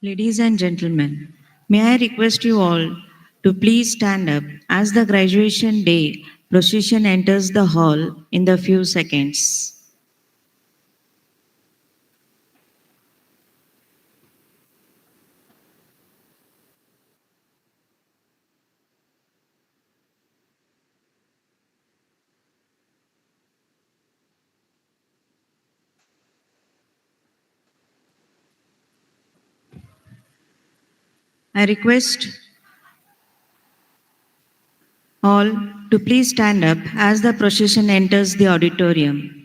Ladies and gentlemen, may I request you all to please stand up as the graduation day procession enters the hall in the few seconds. I request all to please stand up as the procession enters the auditorium.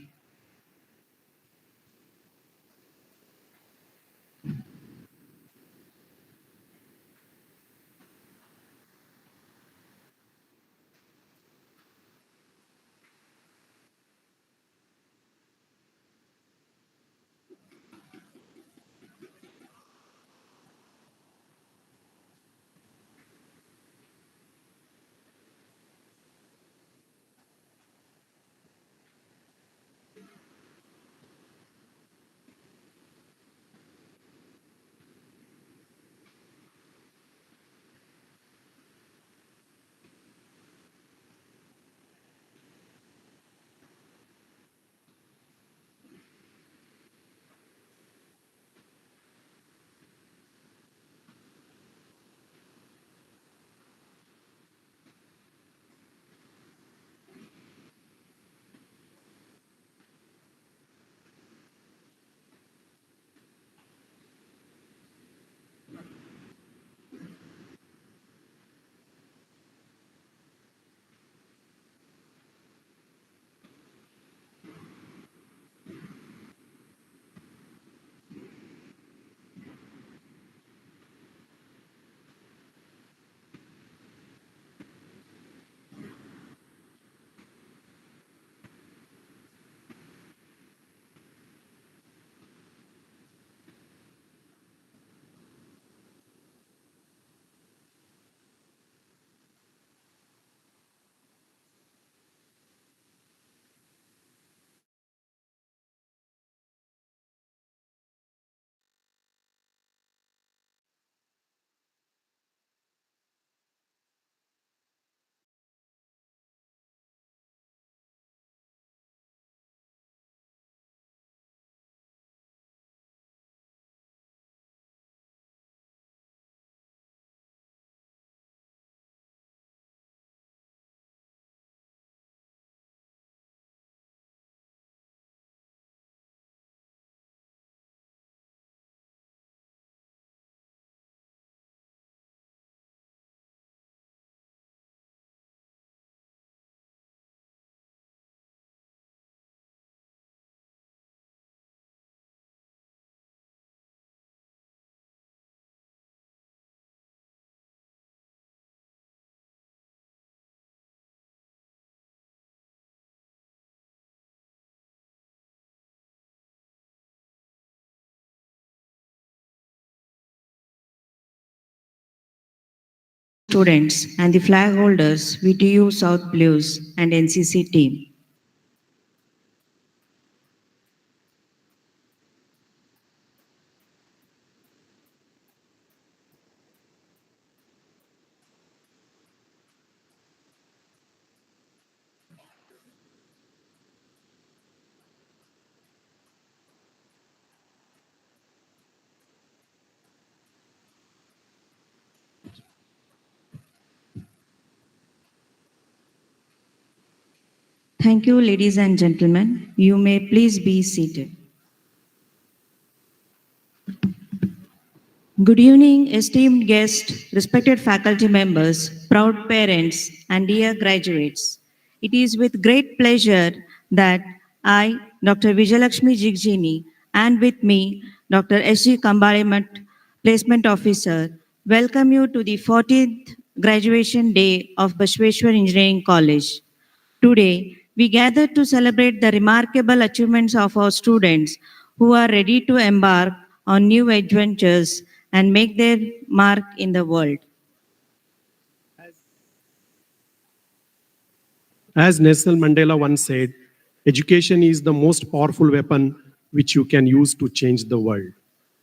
Students and the flag holders, VTU South Blues and NCC team. Thank you, ladies and gentlemen. You may please be seated. Good evening, esteemed guests, respected faculty members, proud parents, and dear graduates. It is with great pleasure that I, Dr. Vijayalakshmi Jigjini, and with me, Dr. S.G. Kambalemat, Placement Officer, welcome you to the 14th graduation day of Bashveshwar Engineering College. Today, we gather to celebrate the remarkable achievements of our students who are ready to embark on new adventures and make their mark in the world. As Nelson Mandela once said, education is the most powerful weapon which you can use to change the world.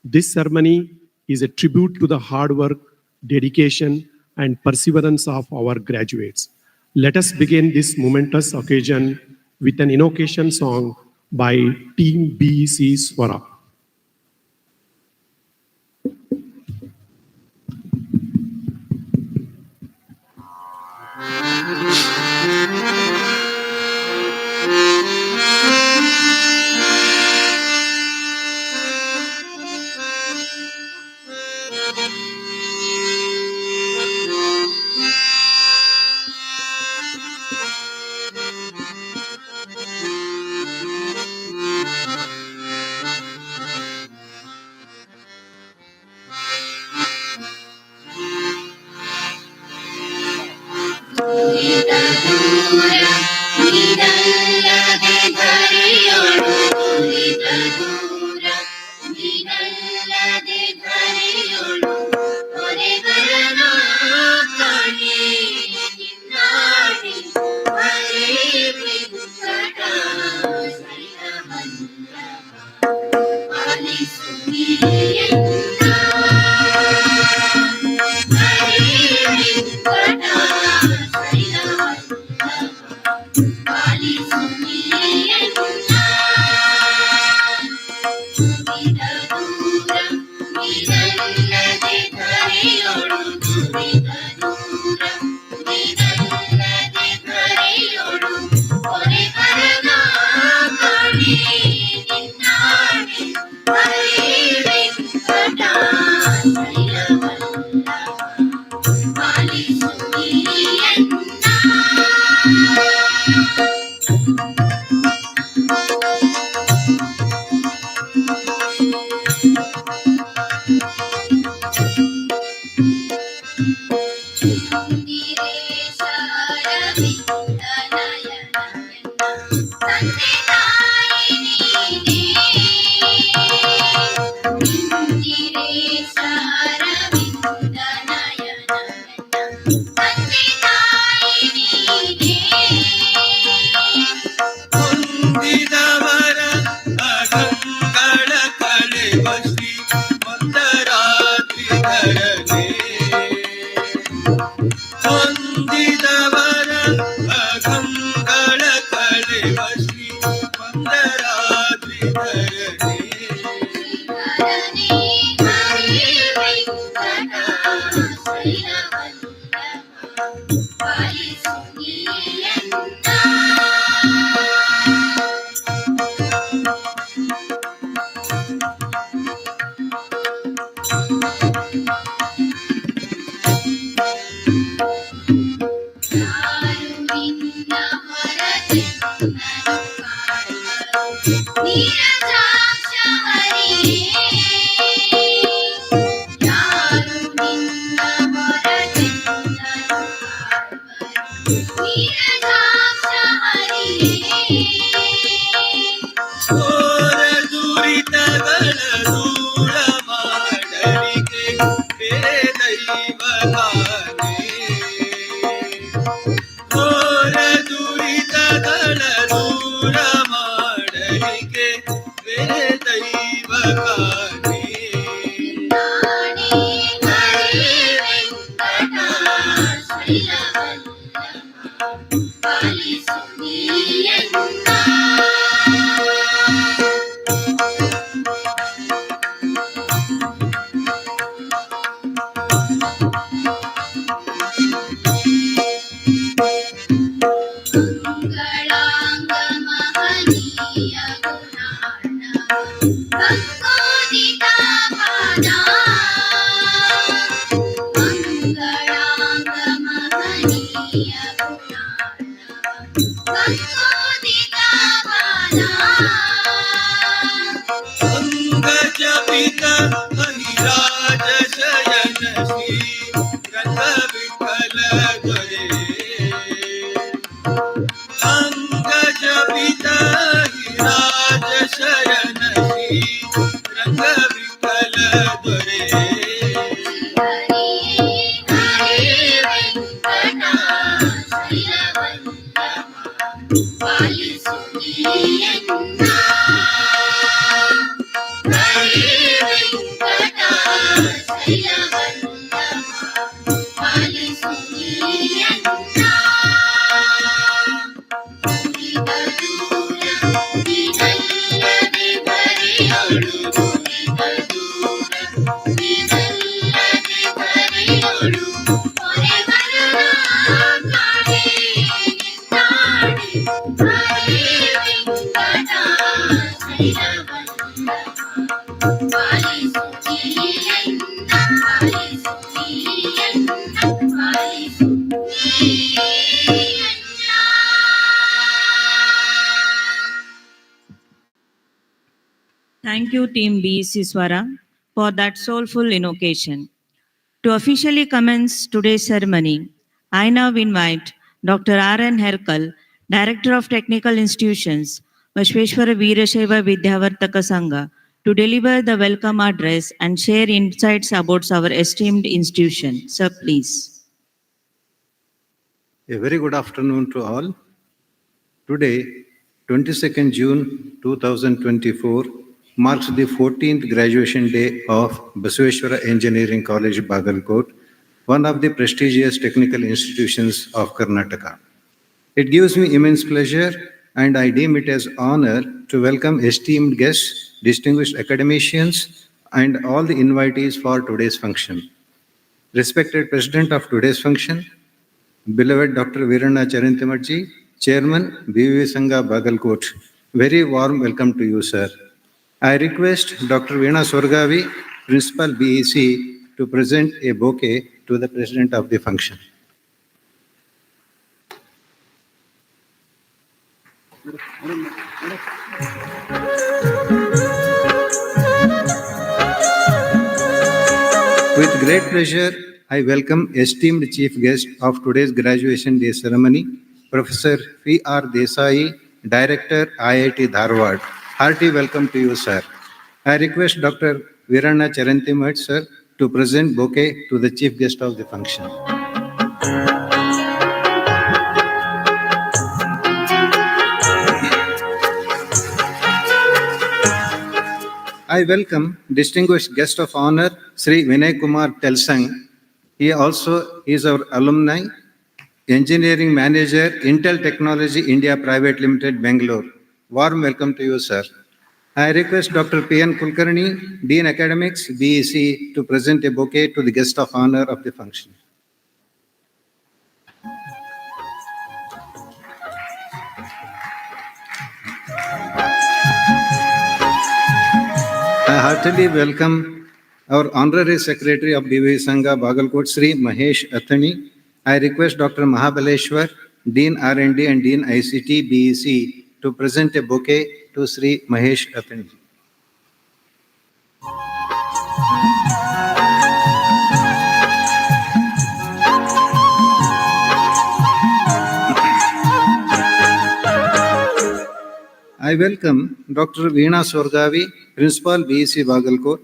This ceremony is a tribute to the hard work, dedication, and perseverance of our graduates. Let us begin this momentous occasion with an invocation song by Team BEC Swara. Thank you, Team BEC Swara, for that soulful invocation. To officially commence today's ceremony, I now invite Dr. R.N. Herkal, Director of Technical Institutions, Vashveshwara Veerashaiva Vidyavartaka Sangha, to deliver the welcome address and share insights about our esteemed institution. Sir, please. A very good afternoon to all. Today, 22nd June 2024, marks the 14th graduation day of Basaveshwara Engineering College, Bagalkot, one of the prestigious technical institutions of Karnataka. It gives me immense pleasure and I deem it as honor to welcome esteemed guests, distinguished academicians, and all the invitees for today's function. Respected President of today's function, beloved Dr. Veeranna Charantimatji, Chairman, BEC Sangha Bagalkot, very warm welcome to you, sir. I request Dr. Veena Swargavi, Principal BEC, to present a bouquet to the President of the function. With great pleasure, I welcome esteemed chief guest of today's graduation day ceremony, Professor P.R. Desai, Director, IIT Dharwad. Hearty welcome to you, sir. I request Dr. Veeranna Charantimat, sir, to present bouquet to the chief guest of the function. I welcome distinguished guest of honor, Sri Vinay Kumar Telsang. He also is our alumni, Engineering Manager, Intel Technology India Private Limited, Bangalore. Warm welcome to you, sir. I request Dr. P.N. Kulkarni, Dean Academics, BEC, to present a bouquet to the guest of honor of the function. I heartily welcome our Honorary Secretary of BEC Sangha, Bagalkot, Sri Mahesh Athani. I request Dr. Mahabaleshwar, Dean R&D and Dean ICT, BEC, to present a bouquet to Sri Mahesh Athani. I welcome Dr. Veena Swargavi, Principal BEC Bagalkot.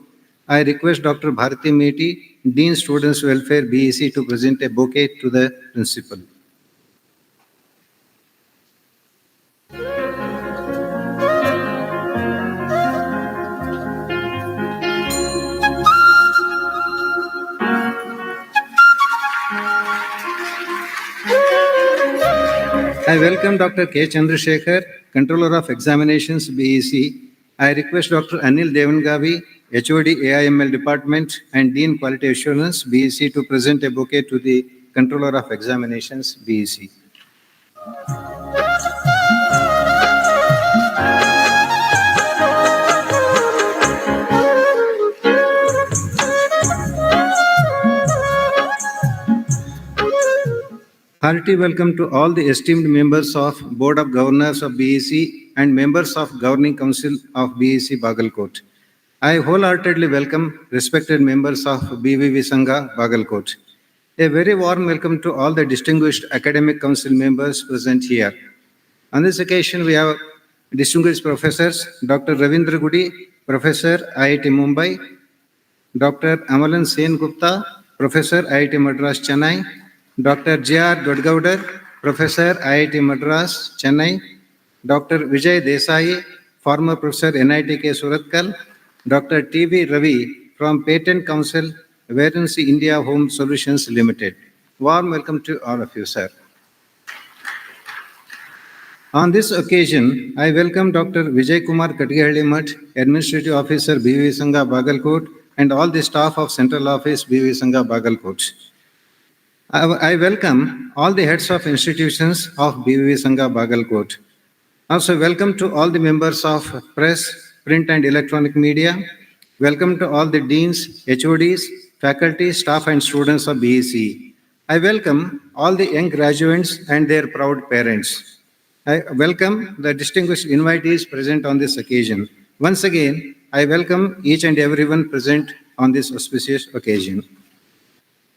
I request Dr. Bharati Meti, Dean Students Welfare BEC, to present a bouquet to the Principal. I welcome Dr. K. Chandrasekhar, Controller of Examinations, BEC. I request Dr. Anil Devangavi, HOD AIML Department and Dean Quality Assurance, BEC, to present a bouquet to the Controller of Examinations, BEC. Hearty welcome to all the esteemed members of Board of Governors of BEC and members of Governing Council of BEC Bagalkot. I wholeheartedly welcome respected members of BVV Sangha Bagalkot. A very warm welcome to all the distinguished academic council members present here. On this occasion, we have distinguished professors, Dr. Ravindra Gudi, Professor, IIT Mumbai, Dr. Amalan Sen Gupta, Professor, IIT Madras, Chennai, Dr. J.R. Godgaudar, Professor, IIT Madras, Chennai, Dr. Vijay Desai, former Professor, NIT K. Suratkal, Dr. T.V. Ravi from Patent Council, Varanasi India Home Solutions Limited. Warm welcome to all of you, sir. On this occasion, I welcome Dr. Vijay Kumar Katihalli Mutt, Administrative Officer BV Sangha Bagalkot, and all the staff of Central Office BV Sangha Bagalkot. I welcome all the heads of institutions of BV Sangha Bagalkot. Also, welcome to all the members of press, print and electronic media. Welcome to all the deans, HODs, faculty, staff and students of BEC. I welcome all the young graduates and their proud parents. I welcome the distinguished invitees present on this occasion. Once again, I welcome each and everyone present on this auspicious occasion.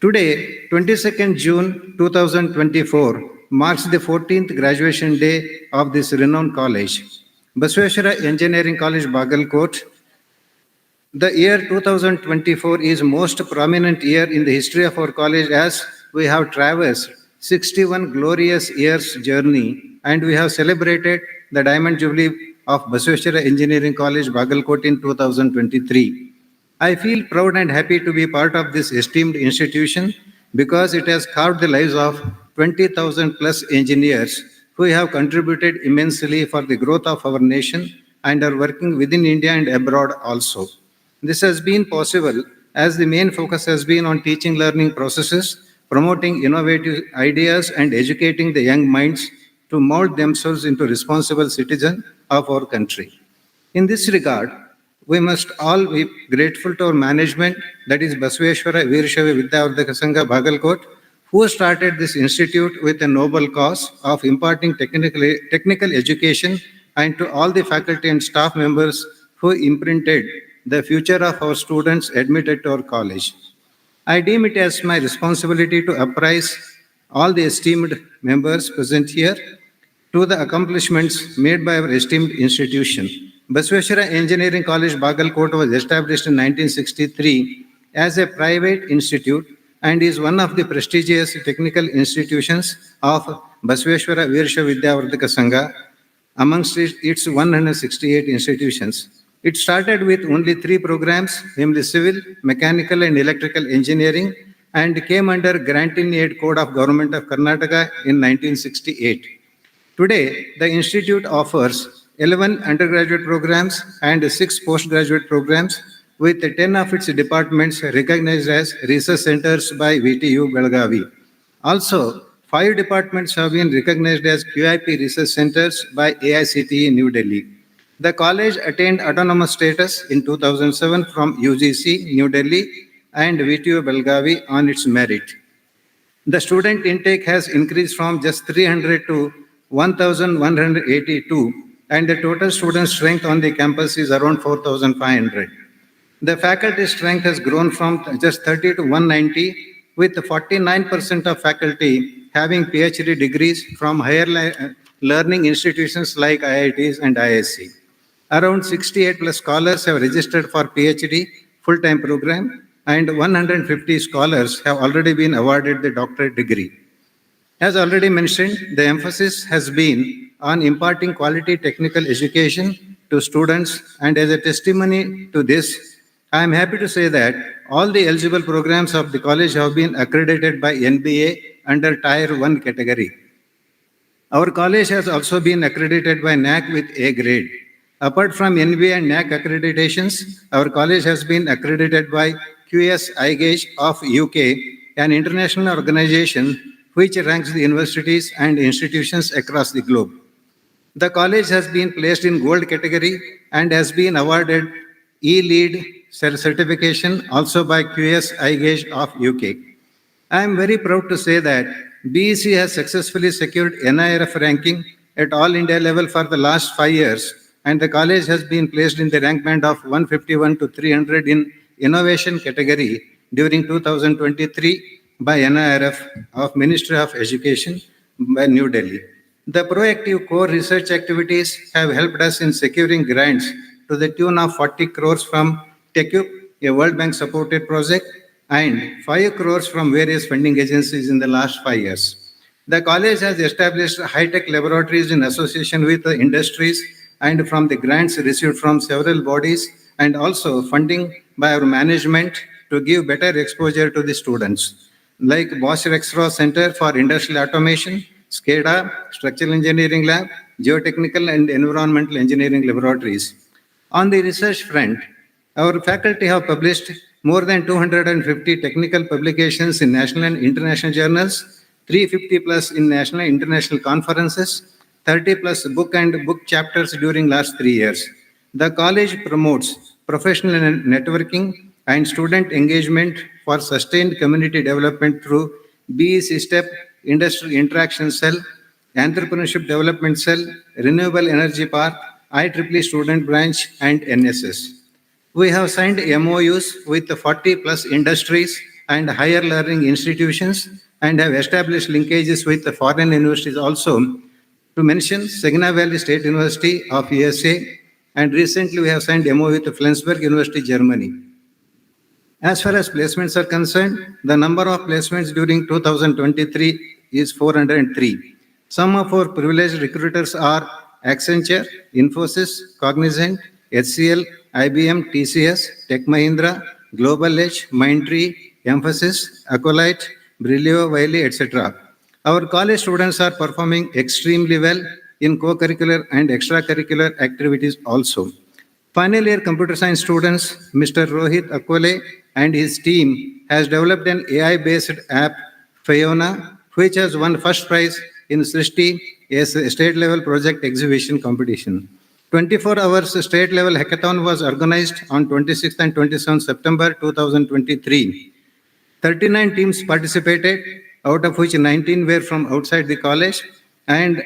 Today, 22nd June 2024, marks the 14th graduation day of this renowned college, Basaveshwara Engineering College, Bagalkot. The year 2024 is most prominent year in the history of our college, as we have traversed 61 glorious years journey, and we have celebrated the Diamond Jubilee of Basaveshwara Engineering College, Bagalkot in 2023. I feel proud and happy to be part of this esteemed institution because it has carved the lives of 20,000 plus engineers who have contributed immensely for the growth of our nation and are working within India and abroad also. This has been possible as the main focus has been on teaching learning processes, promoting innovative ideas and educating the young minds to mold themselves into responsible citizens of our country. In this regard, we must all be grateful to our management, that is Basaveshwara Veerashaiva Vidyavardhaka Sangha Bagalkot, who started this institute with a noble cause of imparting technical education, and to all the faculty and staff members who imprinted the future of our students admitted to our college. I deem it as my responsibility to apprise all the esteemed members present here to the accomplishments made by our esteemed institution. Basaveshwara Engineering College, Bagalkot was established in 1963 as a private institute and is one of the prestigious technical institutions of Basaveshwara Veerashaiva Vidyavardhaka Sangha amongst its 168 institutions. It started with only 3 programs, namely Civil, Mechanical and Electrical Engineering, and came under Grant-in-Aid Code of Government of Karnataka in 1968. Today, the institute offers 11 undergraduate programs and 6 postgraduate programs, with 10 of its departments recognized as research centers by VTU Belagavi. Also, 5 departments have been recognized as QIP research centers by AICTE New Delhi. The college attained autonomous status in 2007 from UGC New Delhi and VTU Belagavi on its merit. The student intake has increased from just 300 to 1,182, and the total student strength on the campus is around 4,500. The faculty strength has grown from just 30 to 190, with 49% of faculty having PhD degrees from higher learning institutions like IITs and ISC. Around 68 plus scholars have registered for PhD full-time program, and 150 scholars have already been awarded the doctorate degree. As already mentioned, the emphasis has been on imparting quality technical education to students, and as a testimony to this, I am happy to say that all the eligible programs of the college have been accredited by NBA under Tier 1 category. Our college has also been accredited by NAC with A grade. Apart from NBA and NAC accreditations, our college has been accredited by QS iGauge of UK, an international organization which ranks the universities and institutions across the globe. The college has been placed in gold category and has been awarded E-Lead certification also by QS iGauge of UK. I am very proud to say that BEC has successfully secured NIRF ranking at all India level for the last 5 years, and the college has been placed in the rank band of 151 to 300 in innovation category during 2023 by NIRF of Ministry of Education by New Delhi. The proactive core research activities have helped us in securing grants to the tune of 40 crores from TechUp, a World Bank supported project, and 5 crores from various funding agencies in the last 5 years. The college has established high-tech laboratories in association with the industries and from the grants received from several bodies, and also funding by our management to give better exposure to the students. like Bosch Rexroth Center for Industrial Automation, SCADA, Structural Engineering Lab, Geotechnical and Environmental Engineering Laboratories. On the research front, our faculty have published more than 250 technical publications in national and international journals, 350 plus in national and international conferences, 30 plus book and book chapters during last 3 years. The college promotes professional networking and student engagement for sustained community development through BEC STEP, Industry Interaction Cell, Entrepreneurship Development Cell, Renewable Energy Park, IEEE Student Branch, and NSS. We have signed MOUs with 40 plus industries and higher learning institutions and have established linkages with the foreign universities also. To mention, Saginaw Valley State University of USA, and recently we have signed MOU with Flensburg University, Germany. As far as placements are concerned, the number of placements during 2023 is 403. Some of our privileged recruiters are Accenture, Infosys, Cognizant, HCL, IBM, TCS, Tech Mahindra, Global Edge, Mindtree, Emphasis, Acolyte, Brilio, Wiley, etc. Our college students are performing extremely well in co-curricular and extracurricular activities also. Final year computer science students, Mr. Rohit Akole and his team has developed an AI-based app, Fiona, which has won first prize in Srishti, a state-level project exhibition competition. 24 hours state-level hackathon was organized on 26th and 27th September 2023. 39 teams participated, out of which 19 were from outside the college, and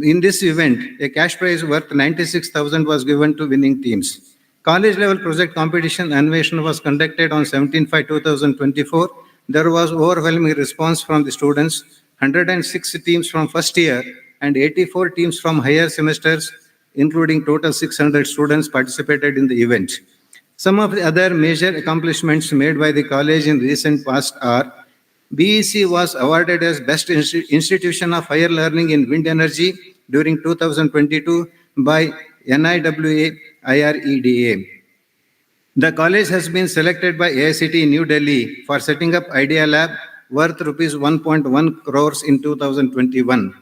in this event, a cash prize worth 96,000 was given to winning teams. College level project competition animation was conducted on 17/5/2024. There was overwhelming response from the students, 106 teams from first year and 84 teams from higher semesters, including total 600 students participated in the event. Some of the other major accomplishments made by the college in recent past are: BEC was awarded as Best Institution of Higher Learning in Wind Energy during 2022 by NIWA IREDA. The college has been selected by AICT New Delhi for setting up Idea Lab worth rupees 1.1 crores in 2021.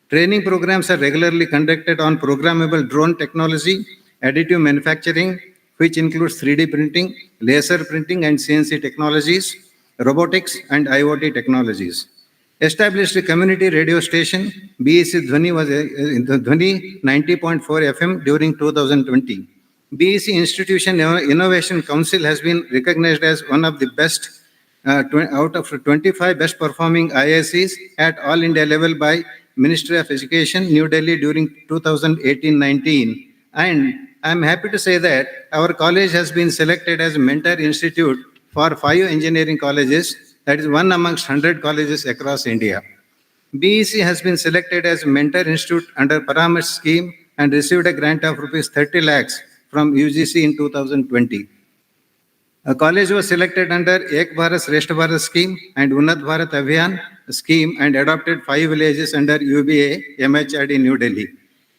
Training programs are regularly conducted on programmable drone technology, additive manufacturing, which includes 3D printing, laser printing and CNC technologies, robotics and IoT technologies. Established a community radio station, BEC Dhwani was Dhwani 90.4 FM during 2020. BEC Institution Innovation Council has been recognized as one of the best out of 25 best performing IICs at all India level by Ministry of Education, New Delhi during 2018-19. And I'm happy to say that our college has been selected as a mentor institute for 5 engineering colleges, that is one amongst 100 colleges across India. BEC has been selected as a mentor institute under Paramesh scheme and received a grant of rupees 30 lakhs from UGC in 2020. A college was selected under Ek Bharat Shrestha Bharat scheme and Unnat Bharat Abhiyan scheme and adopted 5 villages under UBA MHRD New Delhi.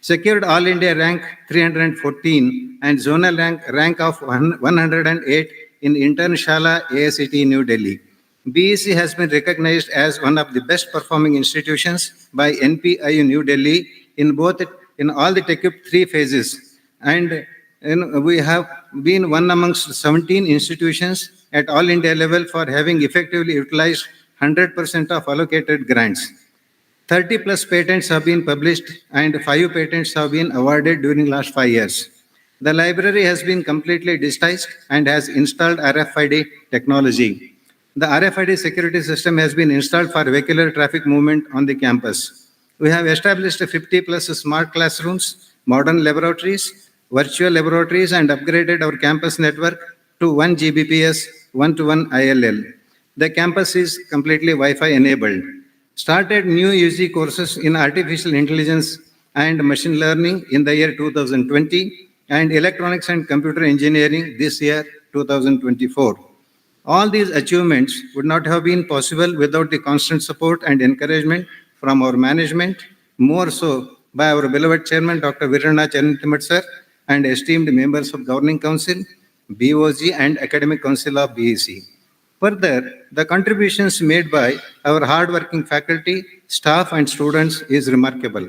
Secured All India rank 314 and zonal rank of 108 in Internshala AICT New Delhi. BEC has been recognized as one of the best performing institutions by NPIU New Delhi in all the TechUp 3 phases, and we have been one amongst 17 institutions at all India level for having effectively utilized 100% of allocated grants. 30 plus patents have been published and 5 patents have been awarded during last 5 years. The library has been completely digitized and has installed RFID technology. The RFID security system has been installed for vehicular traffic movement on the campus. We have established 50 plus smart classrooms, modern laboratories, virtual laboratories, and upgraded our campus network to 1 Gbps, 1-to-1 ILL. The campus is completely Wi-Fi enabled. Started new UG courses in artificial intelligence and machine learning in the year 2020 and electronics and computer engineering this year 2024. All these achievements would not have been possible without the constant support and encouragement from our management, more so by our beloved chairman Dr. Virana Charantimat sir and esteemed members of Governing Council, BOG and Academic Council of BEC. Further, the contributions made by our hardworking faculty, staff, and students is remarkable.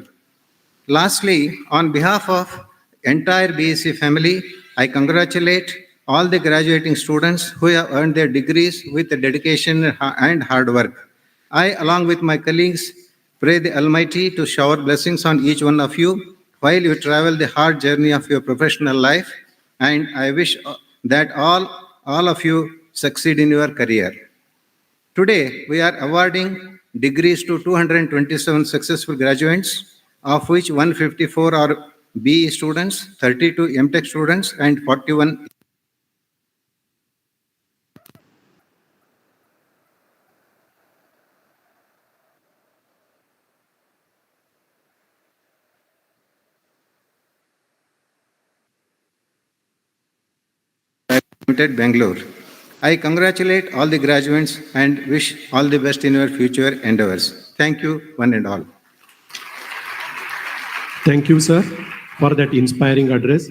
Lastly, on behalf of entire BEC family, I congratulate all the graduating students who have earned their degrees with dedication and hard work. I, along with my colleagues, pray the Almighty to shower blessings on each one of you while you travel the hard journey of your professional life, and I wish that all of you succeed in your career. Today, we are awarding degrees to 227 successful graduates, of which 154 are BE students, 32 MTech students, and 41. Limited, Bangalore. I congratulate all the graduates and wish all the best in your future endeavors. Thank you, one and all. Thank you, sir, for that inspiring address.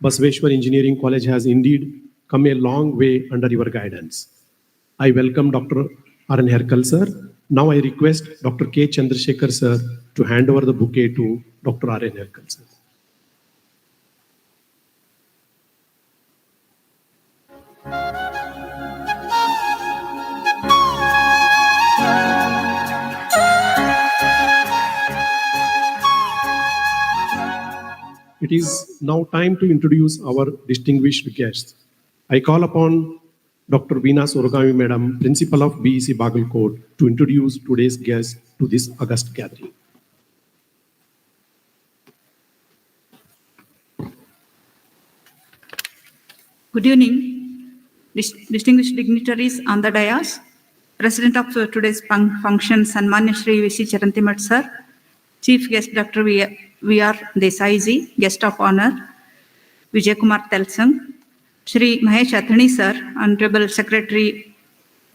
Basaveshwar Engineering College has indeed come a long way under your guidance. I welcome Dr. Aran Herkal, sir. Now I request Dr. K. Chandrasekhar, sir, to hand over the bouquet to Dr. Aran Herkal, sir. It is now time to introduce our distinguished guests. I call upon Dr. Veena Sorogami, Madam, Principal of BEC Bagalkot, to introduce today's guests to this august gathering. Good evening, distinguished dignitaries on the dais, President of today's function, Sanmanya Shri V.C. Charantimat sir, Chief Guest Dr. V.R. Desai ji, Guest of Honor, Vijay Kumar Telsang, Shri Mahesh Athani sir, Honorable Secretary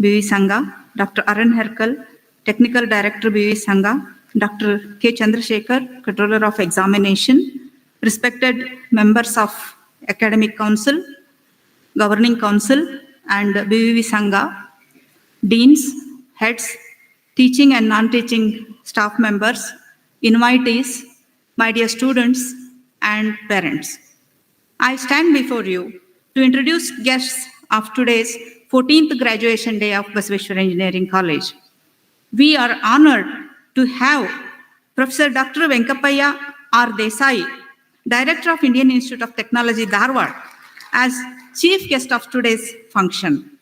B.V. Sangha, Dr. Aran Herkal, Technical Director B.V. Sangha, Dr. K. Chandrasekhar, Controller of Examination, respected members of Academic Council, Governing Council, and BVV Sangha, deans, heads, teaching and non-teaching staff members, invitees, my dear students, and parents. I stand before you to introduce guests of today's 14th graduation day of Basaveshwar Engineering College. We are honored to have Professor Dr. Venkapaya R. Desai, Director of Indian Institute of Technology, Dharwad, as chief guest of today's function.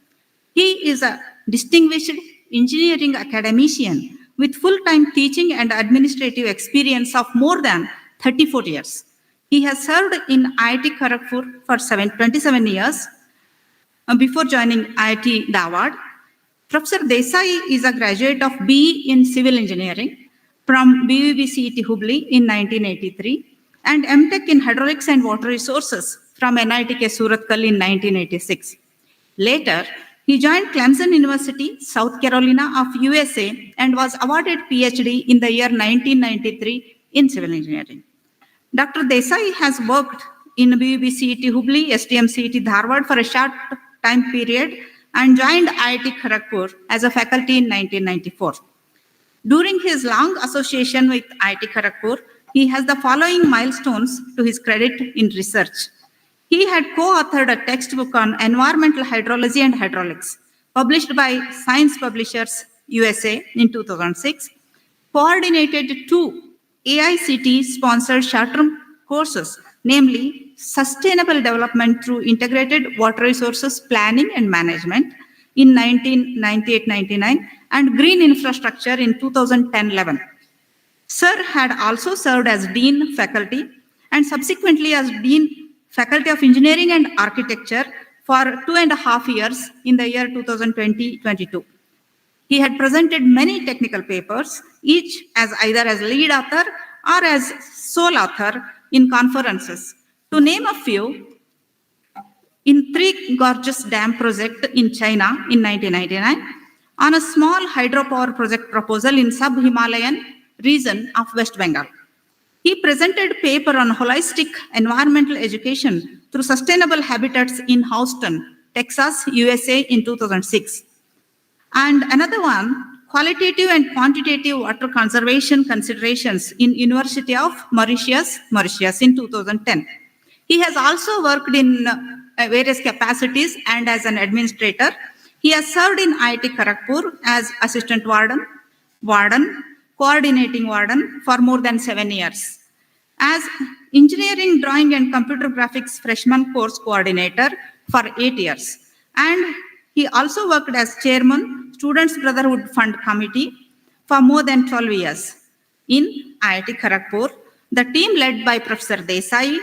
He is a distinguished engineering academician with full-time teaching and administrative experience of more than 34 years. He has served in IIT Kharagpur for 27 years before joining IIT Dharwad. Professor Desai is a graduate of BE in Civil Engineering from BEC Hubli in 1983 and MTech in Hydraulics and Water Resources from NITK Surathkal in 1986. Later, he joined Clemson University, South Carolina of USA and was awarded PhD in the year 1993 in Civil Engineering. Dr. Desai has worked in BEC Hubli, STM Dharwad for a short time period and joined IIT Kharagpur as a faculty in 1994. During his long association with IIT Kharagpur, he has the following milestones to his credit in research. He had co-authored a textbook on environmental hydrology and hydraulics, published by Science Publishers USA in 2006, coordinated 2 AICTE-sponsored short-term courses, namely Sustainable Development through Integrated Water Resources Planning and Management in 1998-99 and Green Infrastructure in 2010-11. Sir had also served as Dean Faculty and subsequently as Dean Faculty of Engineering and Architecture for 2.5 years in the year 2020-22. He had presented many technical papers, each as either as lead author or as sole author in conferences. To name a few, in 3 Gorges Dam project in China in 1999, on a small hydropower project proposal in sub-Himalayan region of West Bengal. He presented a paper on holistic environmental education through sustainable habitats in Houston, Texas, USA in 2006. And another one, qualitative and quantitative water conservation considerations in University of Mauritius in 2010. He has also worked in various capacities and as an administrator. He has served in IIT Kharagpur as assistant warden, coordinating warden for more than 7 years. As engineering, drawing and computer graphics freshman course coordinator for 8 years. And he also worked as chairman, Students' Brotherhood Fund Committee for more than 12 years. In IIT Kharagpur, the team led by Professor Desai,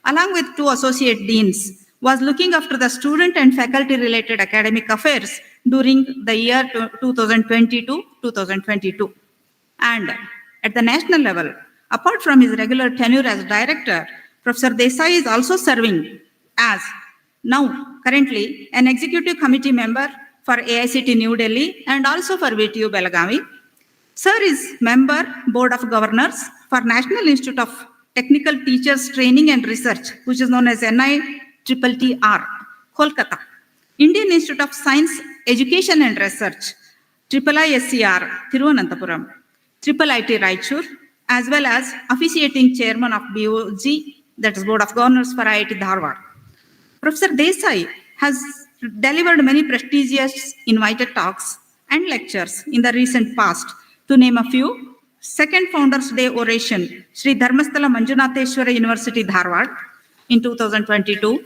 along with 2 associate deans, was looking after the student and faculty-related academic affairs during the year 2020-2022. And at the national level, apart from his regular tenure as director, Professor Desai is also serving as now currently an executive committee member for AICT New Delhi and also for VTU Belagavi. Sir is member Board of Governors for National Institute of Technical Teachers Training and Research, which is known as NITTR, Kolkata. Indian Institute of Science, Education and Research, IISCR, Thiruvananthapuram, IIIT Raichur, as well as officiating chairman of BOG, that is Board of Governors for IIT Dharwad. Professor Desai has delivered many prestigious invited talks and lectures in the recent past. To name a few, Second Founders Day Oration, Sri Dharmasthala Manjunatheshwara University, Dharwad in 2022.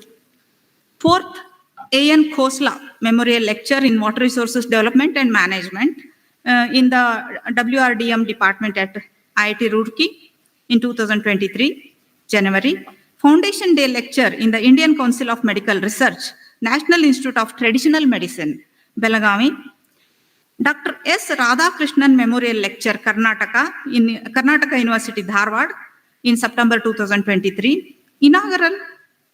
Fourth, A.N. Khosla Memorial Lecture in Water Resources Development and Management in the WRDM department at IIT Roorkee in 2023, January. Foundation Day Lecture in the Indian Council of Medical Research, National Institute of Traditional Medicine, Belagavi. Dr. S. Radhakrishnan Memorial Lecture, Karnataka, in Karnataka University, Dharwad, in September 2023. Inaugural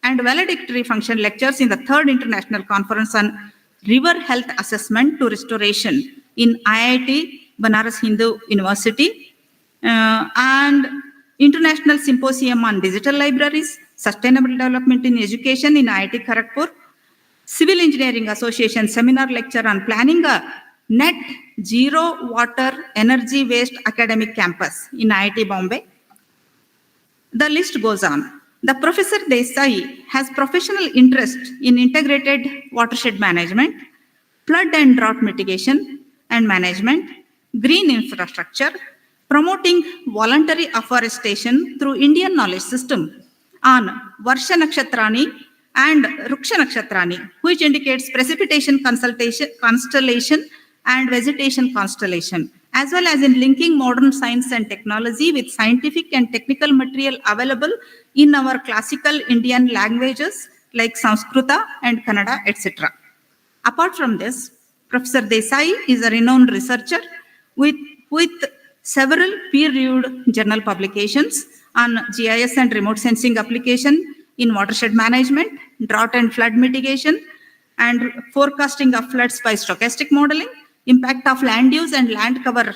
and valedictory function lectures in the 3rd International Conference on River Health Assessment to Restoration in IIT Banaras Hindu University, and International Symposium on Digital Libraries, Sustainable Development in Education in IIT Kharagpur, Civil Engineering Association Seminar Lecture on Planning a Net Zero Water Energy Waste Academic Campus in IIT Bombay. The list goes on. The Professor Desai has professional interest in integrated watershed management, flood and drought mitigation and management, green infrastructure, promoting voluntary afforestation through Indian knowledge system on Varsha Nakshatrani and Ruksha Nakshatrani, which indicates precipitation constellation and vegetation constellation, as well as in linking modern science and technology with scientific and technical material available in our classical Indian languages like Sanskrita and Kannada, etc. Apart from this, Professor Desai is a renowned researcher with several peer-reviewed journal publications on GIS and remote sensing application in watershed management, drought and flood mitigation, and forecasting of floods by stochastic modeling, impact of land use and land cover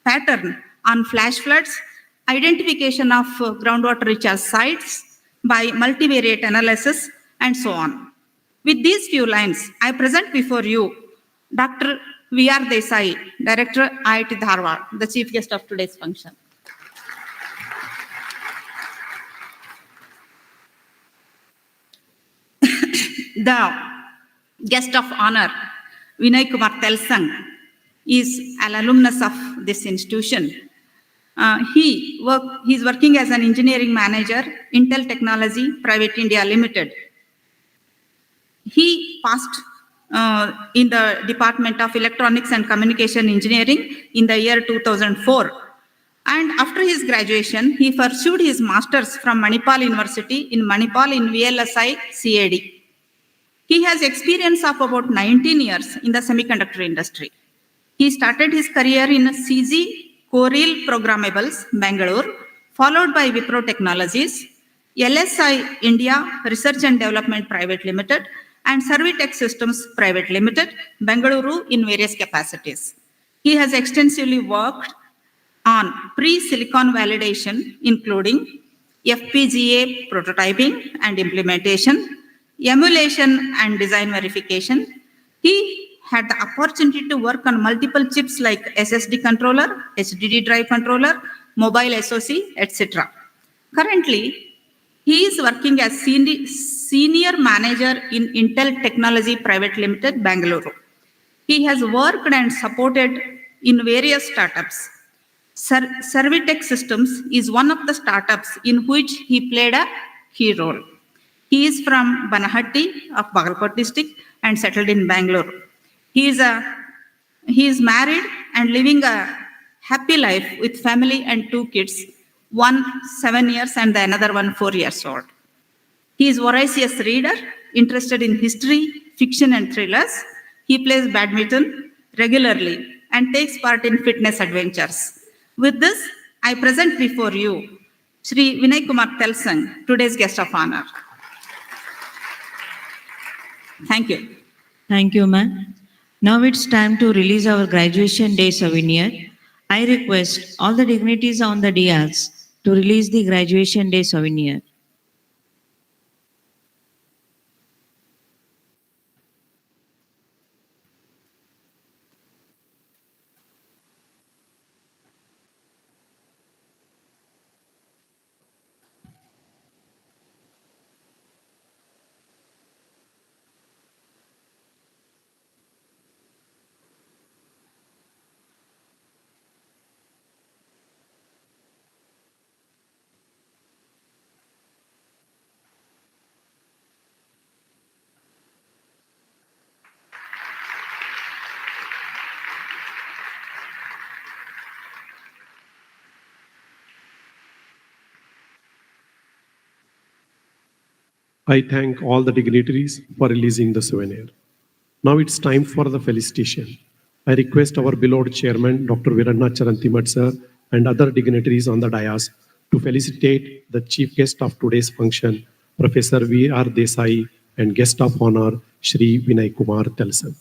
pattern on flash floods, identification of groundwater recharge sites by multivariate analysis, and so on. With these few lines, I present before you Dr. V.R. Desai, Director, IIT Dharwad, the chief guest of today's function. The guest of honor, Vinay Kumar Telsang, is an alumnus of this institution. He is working as an engineering manager, Intel Technology Private India Limited. He passed in the Department of Electronics and Communication Engineering in the year 2004. And after his graduation, he pursued his master's from Manipal University in Manipal in VLSI CAD. He has experience of about 19 years in the semiconductor industry. He started his career in CG Corel Programmables, Bangalore, followed by Wipro Technologies, LSI India Research and Development Private Limited, and Servitech Systems Private Limited, Bengaluru, in various capacities. He has extensively worked on pre-silicon validation, including FPGA prototyping and implementation, emulation and design verification. He had the opportunity to work on multiple chips like SSD controller, HDD drive controller, mobile SoC, etc. Currently, he is working as senior manager in Intel Technology Private Limited, Bangalore. He has worked and supported in various startups. Servitech Systems is one of the startups in which he played a key role. He is from Banahatti of Bagalkot district and settled in Bangalore. He is married and living a happy life with family and 2 kids, one 7 years and the another one 4 years old. He is voracious reader, interested in history, fiction and thrillers. He plays badminton regularly and takes part in fitness adventures. With this, I present before you Shri Vinay Kumar Telsang, today's guest of honor. Thank you. Thank you, ma'am. Now it's time to release our graduation day souvenir. I request all the dignitaries on the dais to release the graduation day souvenir. I thank all the dignitaries for releasing the souvenir. Now it's time for the felicitation. I request our beloved chairman, Dr. Viranna Charantimat sir, and other dignitaries on the dais to felicitate the chief guest of today's function, Professor V.R. Desai, and guest of honor, Shri Vinay Kumar Telsang.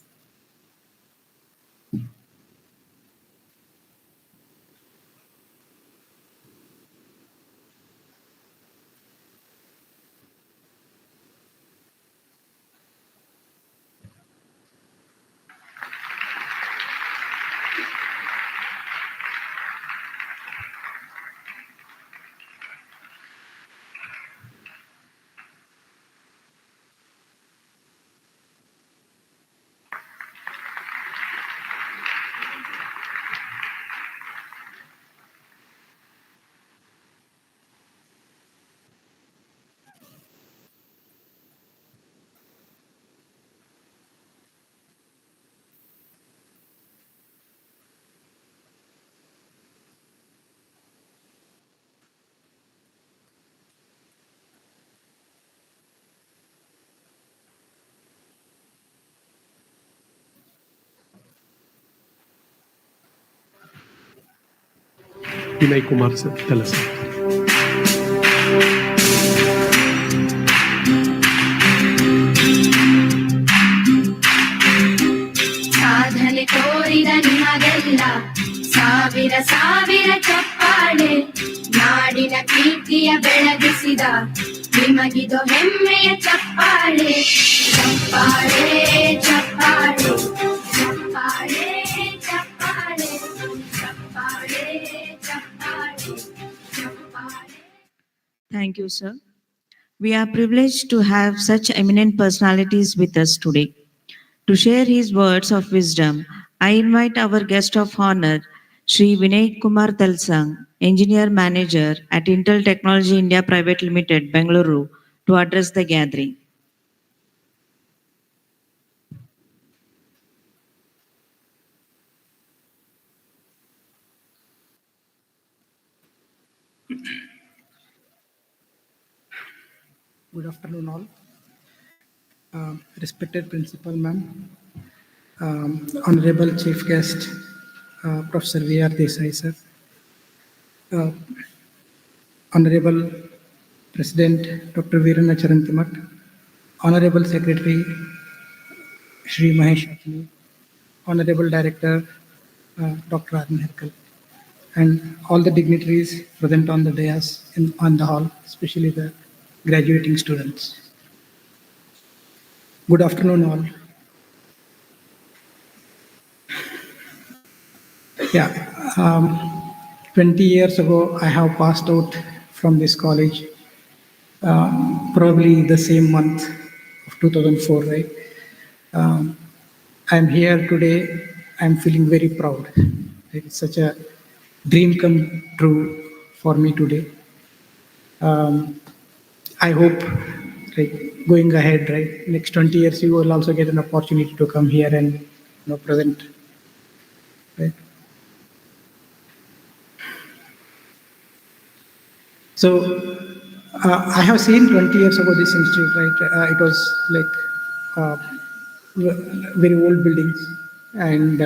Vinay Kumar Telsang. ಸಾಧನೆ ತೋರಿದ ನಿಮಗೆಲ್ಲ ಸಾವಿರ ಸಾವಿರ ಚಪ್ಪಾಳೆ, ನಾಡಿನ ಕೀರ್ತಿಯ ಬೆಳಗಿಸಿದ ನಿಮಗಿದು ಹೆಮ್ಮೆಯ ಚಪ್ಪಾಳೆ. ಚಪ್ಪಾಳೆ ಚಪ್ಪಾಳೆ ಚಪ್ಪಾಳೆ ಚಪ್ಪಾಳೆ ಚಪ್ಪಾಳೆ ಚಪ್ಪಾಳೆ ಚಪ್ಪಾಳೆ. Thank you, sir. We are privileged to have such eminent personalities with us today. To share his words of wisdom, I invite our guest of honor, Shri Vinay Kumar Telsang, Engineer Manager at Intel Technology India Private Limited, Bangalore, to address the gathering. Good afternoon, all. Respected Principal Ma'am, Honorable Chief Guest, Professor V.R. Desai, sir, Honorable President, Dr. Viranna Charantimat, Honorable Secretary, Shri Mahesh Achini, Honorable Director, Dr. Arun Herkal, and all the dignitaries present on the dais on the hall, especially the graduating students. Good afternoon, all. Yeah, 20 years ago, I have passed out from this college, probably the same month of 2004, right? Um, I'm here today. I'm feeling very proud. It's such a dream come true for me today. I hope, like going ahead, right, next 20 years, you will also get an opportunity to come here and present, right? So I have seen 20 years ago this institute, right? It was like very old buildings and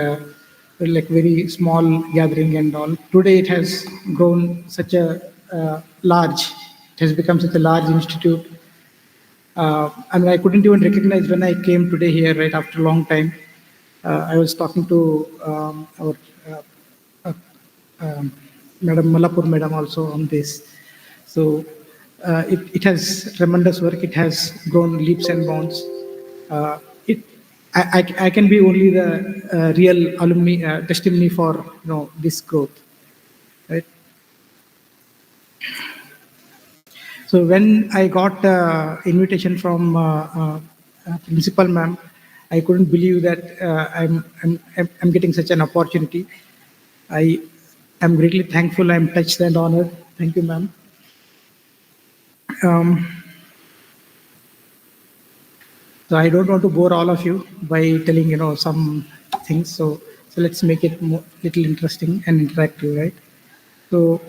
like very small gathering and all. Today it has grown such a large, it has become such a large institute. I mean, I couldn't even recognize when I came today here, right, after a long time. I was talking to our uh, um, Madam Malapur Madam also on this. So it has tremendous work. It has grown leaps and bounds. Uh, it, I can be only the real alumni testimony for this growth, right? So when I got invitation from principal ma'am, I couldn't believe that I'm getting such an opportunity. I am greatly thankful. I'm touched and honored. Thank you, ma'am. So I don't want to bore all of you by telling some things. So let's make it little interesting and interactive, right? So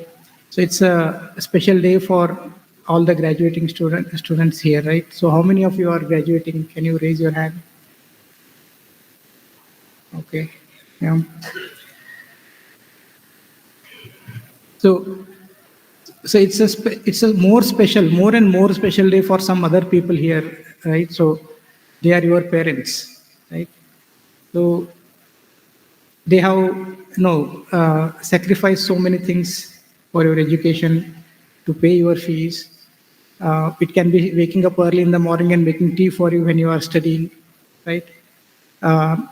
it's a special day for all the graduating students here, right? So how many of you are graduating? Can you raise your hand? Okay, yeah. So it's a more and more special day for some other people here, right? So they are your parents, right? So they have sacrificed so many things for your education, to pay your fees. It can be waking up early in the morning and making tea for you when you are studying, right?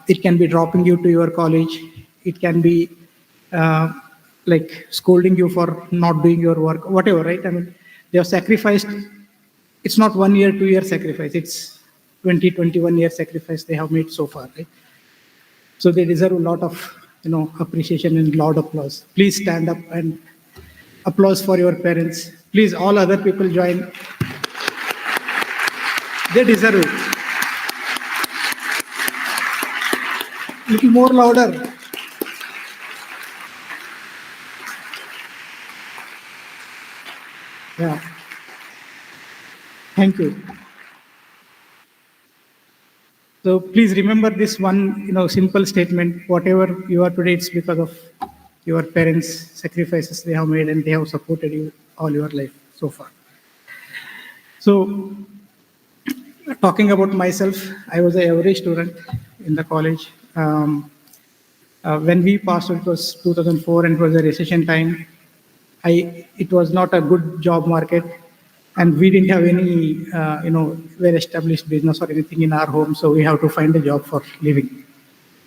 It can be dropping you to your college. It can be like scolding you for not doing your work, whatever, right? I mean, they have sacrificed. It's not 1 year, 2 year sacrifice. It's 20, 21 year sacrifice they have made so far, right? So they deserve a lot of appreciation and loud applause. Please stand up and applause for your parents. Please, all other people join. They deserve it. Little more louder. Yeah. Thank you. So please remember this one, simple statement. Whatever you are today, it's because of your parents' sacrifices they have made, and they have supported you all your life so far. So, talking about myself, I was an average student in the college. When we passed, it was 2004, and it was a recession time. It was not a good job market, and we didn't have any, well-established business or anything in our home, so we have to find a job for living.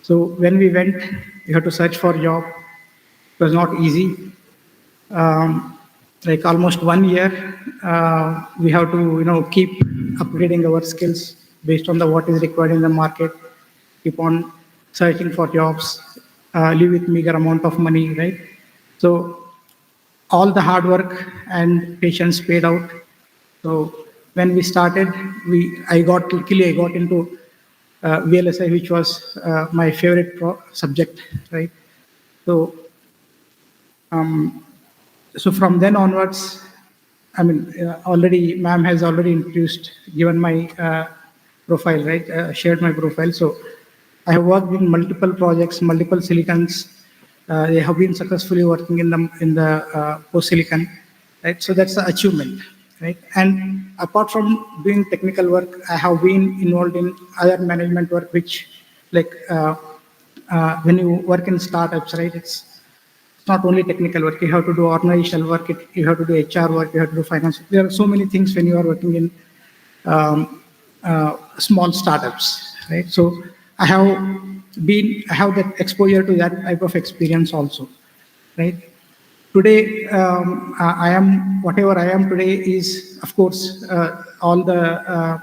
So when we went, we had to search for a job. It was not easy. Like almost 1 year, we have to, keep upgrading our skills based on what is required in the market. Keep on searching for jobs, live with meager amount of money, right? So all the hard work and patience paid out. So when we started, I got into VLSI, which was my favorite subject, right? So so from then onwards, I mean, already ma'am has already given my profile, right? Shared my profile. So I have worked in multiple projects, multiple silicons. They have been successfully working in the post silicon, right? So that's the achievement, right? And apart from doing technical work, I have been involved in other management work, which like when you work in startups, right? It's not only technical work. You have to do organizational work. You have to do HR work. You have to do finance. There are so many things when you are working in small startups, right? So I have have that exposure to that type of experience also, right? Today, I am, whatever I am today is, of course, all the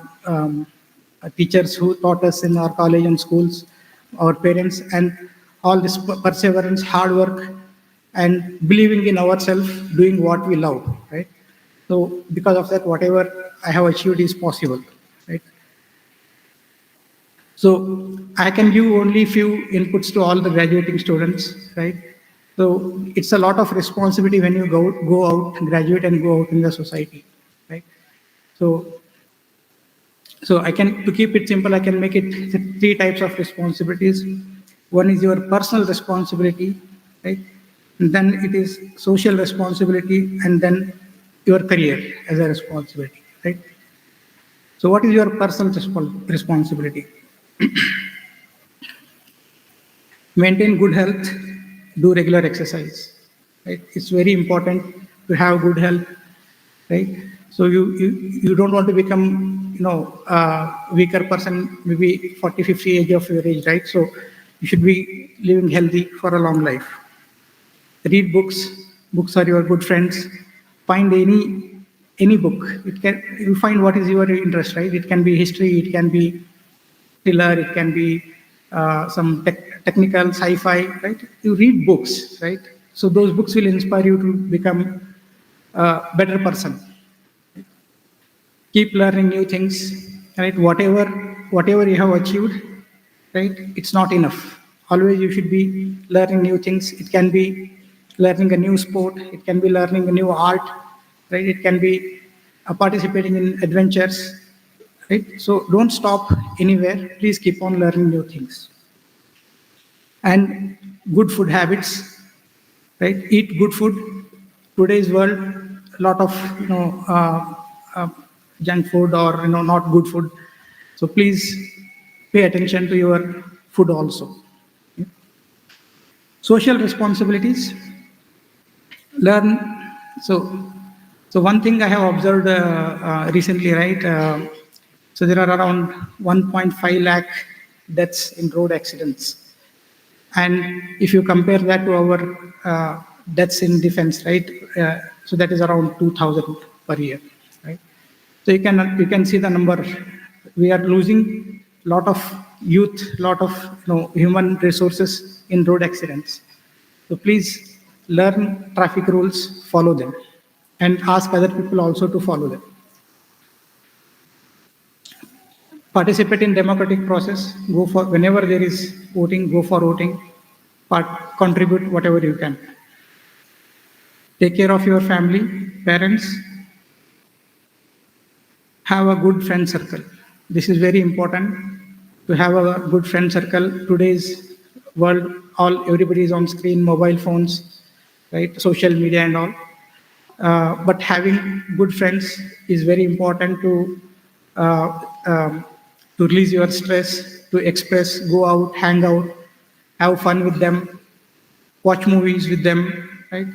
teachers who taught us in our college and schools, our parents, and all this perseverance, hard work, and believing in ourselves, doing what we love, right? So because of that, whatever I have achieved is possible, right? So I can give only few inputs to all the graduating students, right? So it's a lot of responsibility when you go out, graduate and go out in the society, right? So I can, to keep it simple, I can make it three types of responsibilities. One is your personal responsibility, right? And then it is social responsibility, and then your career as a responsibility, right? So what is your personal responsibility? Maintain good health, do regular exercise, right? It's very important to have good health, right? So you don't want to become, weaker person, maybe 40, 50 age of your age, right? So you should be living healthy for a long life. Read books. Books are your good friends. Find any book. You find what is your interest, right? It can be history, it can be thriller, it can be some technical sci-fi, right? You read books, right? So those books will inspire you to become a better person. Keep learning new things, right? Whatever you have achieved, right? It's not enough. Always you should be learning new things. It can be learning a new sport. It can be learning a new art, right? It can be participating in adventures, right? So don't stop anywhere. Please keep on learning new things. And good food habits, right? Eat good food. Today's world, a lot of junk food or not good food. So please pay attention to your food also. Social responsibilities. Learn. So one thing I have observed recently, right? So there are around 1.5 lakh deaths in road accidents. And if you compare that to our deaths in defense, right? So that is around 2,000 per year, right? So you can see the number. We are losing a lot of youth, lot of human resources in road accidents. So please learn traffic rules, follow them, and ask other people also to follow them. Participate in democratic process. Go for, whenever there is voting, go for voting. Contribute whatever you can. Take care of your family, parents. Have a good friend circle. This is very important, to have a good friend circle. Today's world, everybody is on screen, mobile phones, right? Social media and all. But having good friends is very important to release your stress, to express, go out, hang out, have fun with them, watch movies with them, right?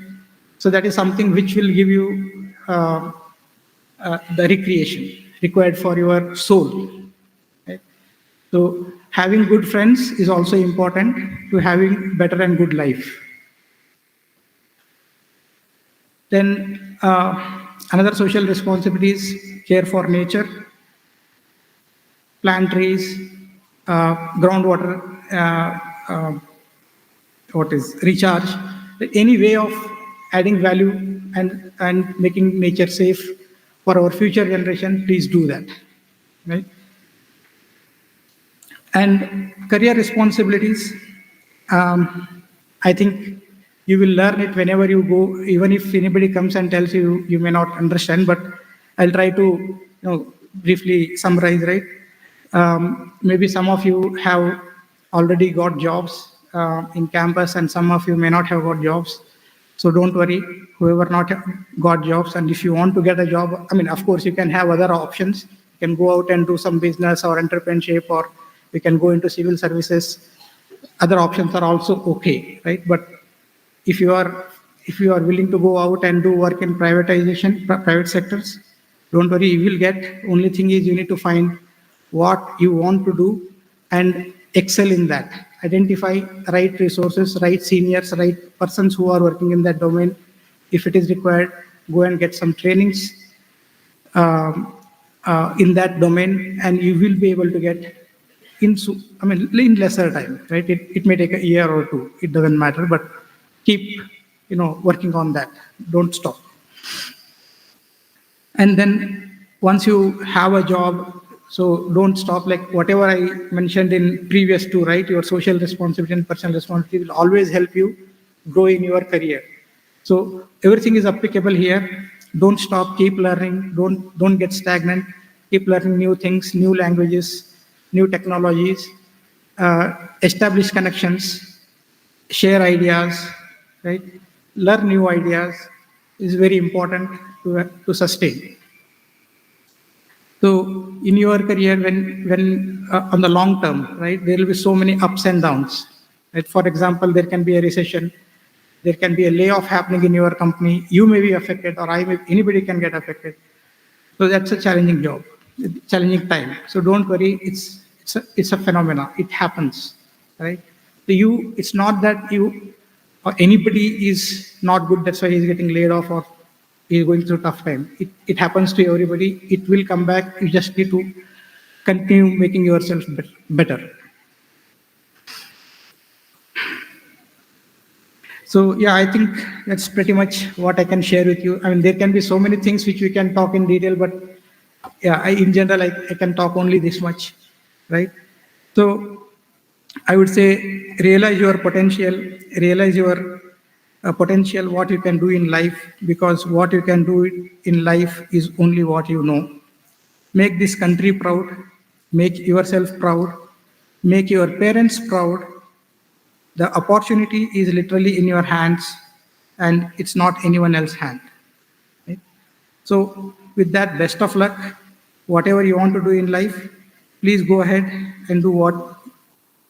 So that is something which will give you the recreation required for your soul, right? So having good friends is also important to having better and good life. Then another social responsibility is care for nature, plant trees, groundwater, recharge, any way of adding value and making nature safe for our future generation. Please do that, right? And career responsibilities, I think you will learn it whenever you go, even if anybody comes and tells you, you may not understand, but I'll try to briefly summarize, right? Maybe some of you have already got jobs in campus, and some of you may not have got jobs. So don't worry, whoever not got jobs, and if you want to get a job, I mean, of course, you can have other options. You can go out and do some business or entrepreneurship, or you can go into civil services. Other options are also okay, right? But if you are willing to go out and do work in private sectors, don't worry, you will get. Only thing is you need to find what you want to do and excel in that. identify right resources, right seniors, right persons who are working in that domain. If it is required, go and get some trainings in that domain, and you will be able to get in lesser time, right? It may take a year or two, it doesn't matter, but keep, working on that. Don't stop. And then once you have a job, so don't stop. Like whatever I mentioned in previous two, right? Your social responsibility and personal responsibility will always help you grow in your career. So everything is applicable here. Don't stop. Keep learning. Don't get stagnant. Keep learning new things, new languages, new technologies. Establish connections. Share ideas. Right. Learn new ideas is very important to sustain. So in your career, when on the long term, right, there will be so many ups and downs. Right? For example, there can be a recession, there can be a layoff happening in your company. You may be affected, or anybody can get affected. So that's a challenging job, challenging time. So don't worry, it's a phenomena. It happens, right? So it's not that you or anybody is not good. That's why he's getting laid off or he's going through a tough time. It happens to everybody. It will come back. You just need to continue making yourself better. So yeah, I think that's pretty much what I can share with you. I mean, there can be so many things which we can talk in detail, but yeah, in general, I can talk only this much, right? So I would say realize your potential, what you can do in life, because what you can do in life is only what you know. Make this country proud, make yourself proud, make your parents proud. The opportunity is literally in your hands, and it's not anyone else's hand. Right? So with that, best of luck. Whatever you want to do in life, please go ahead and do what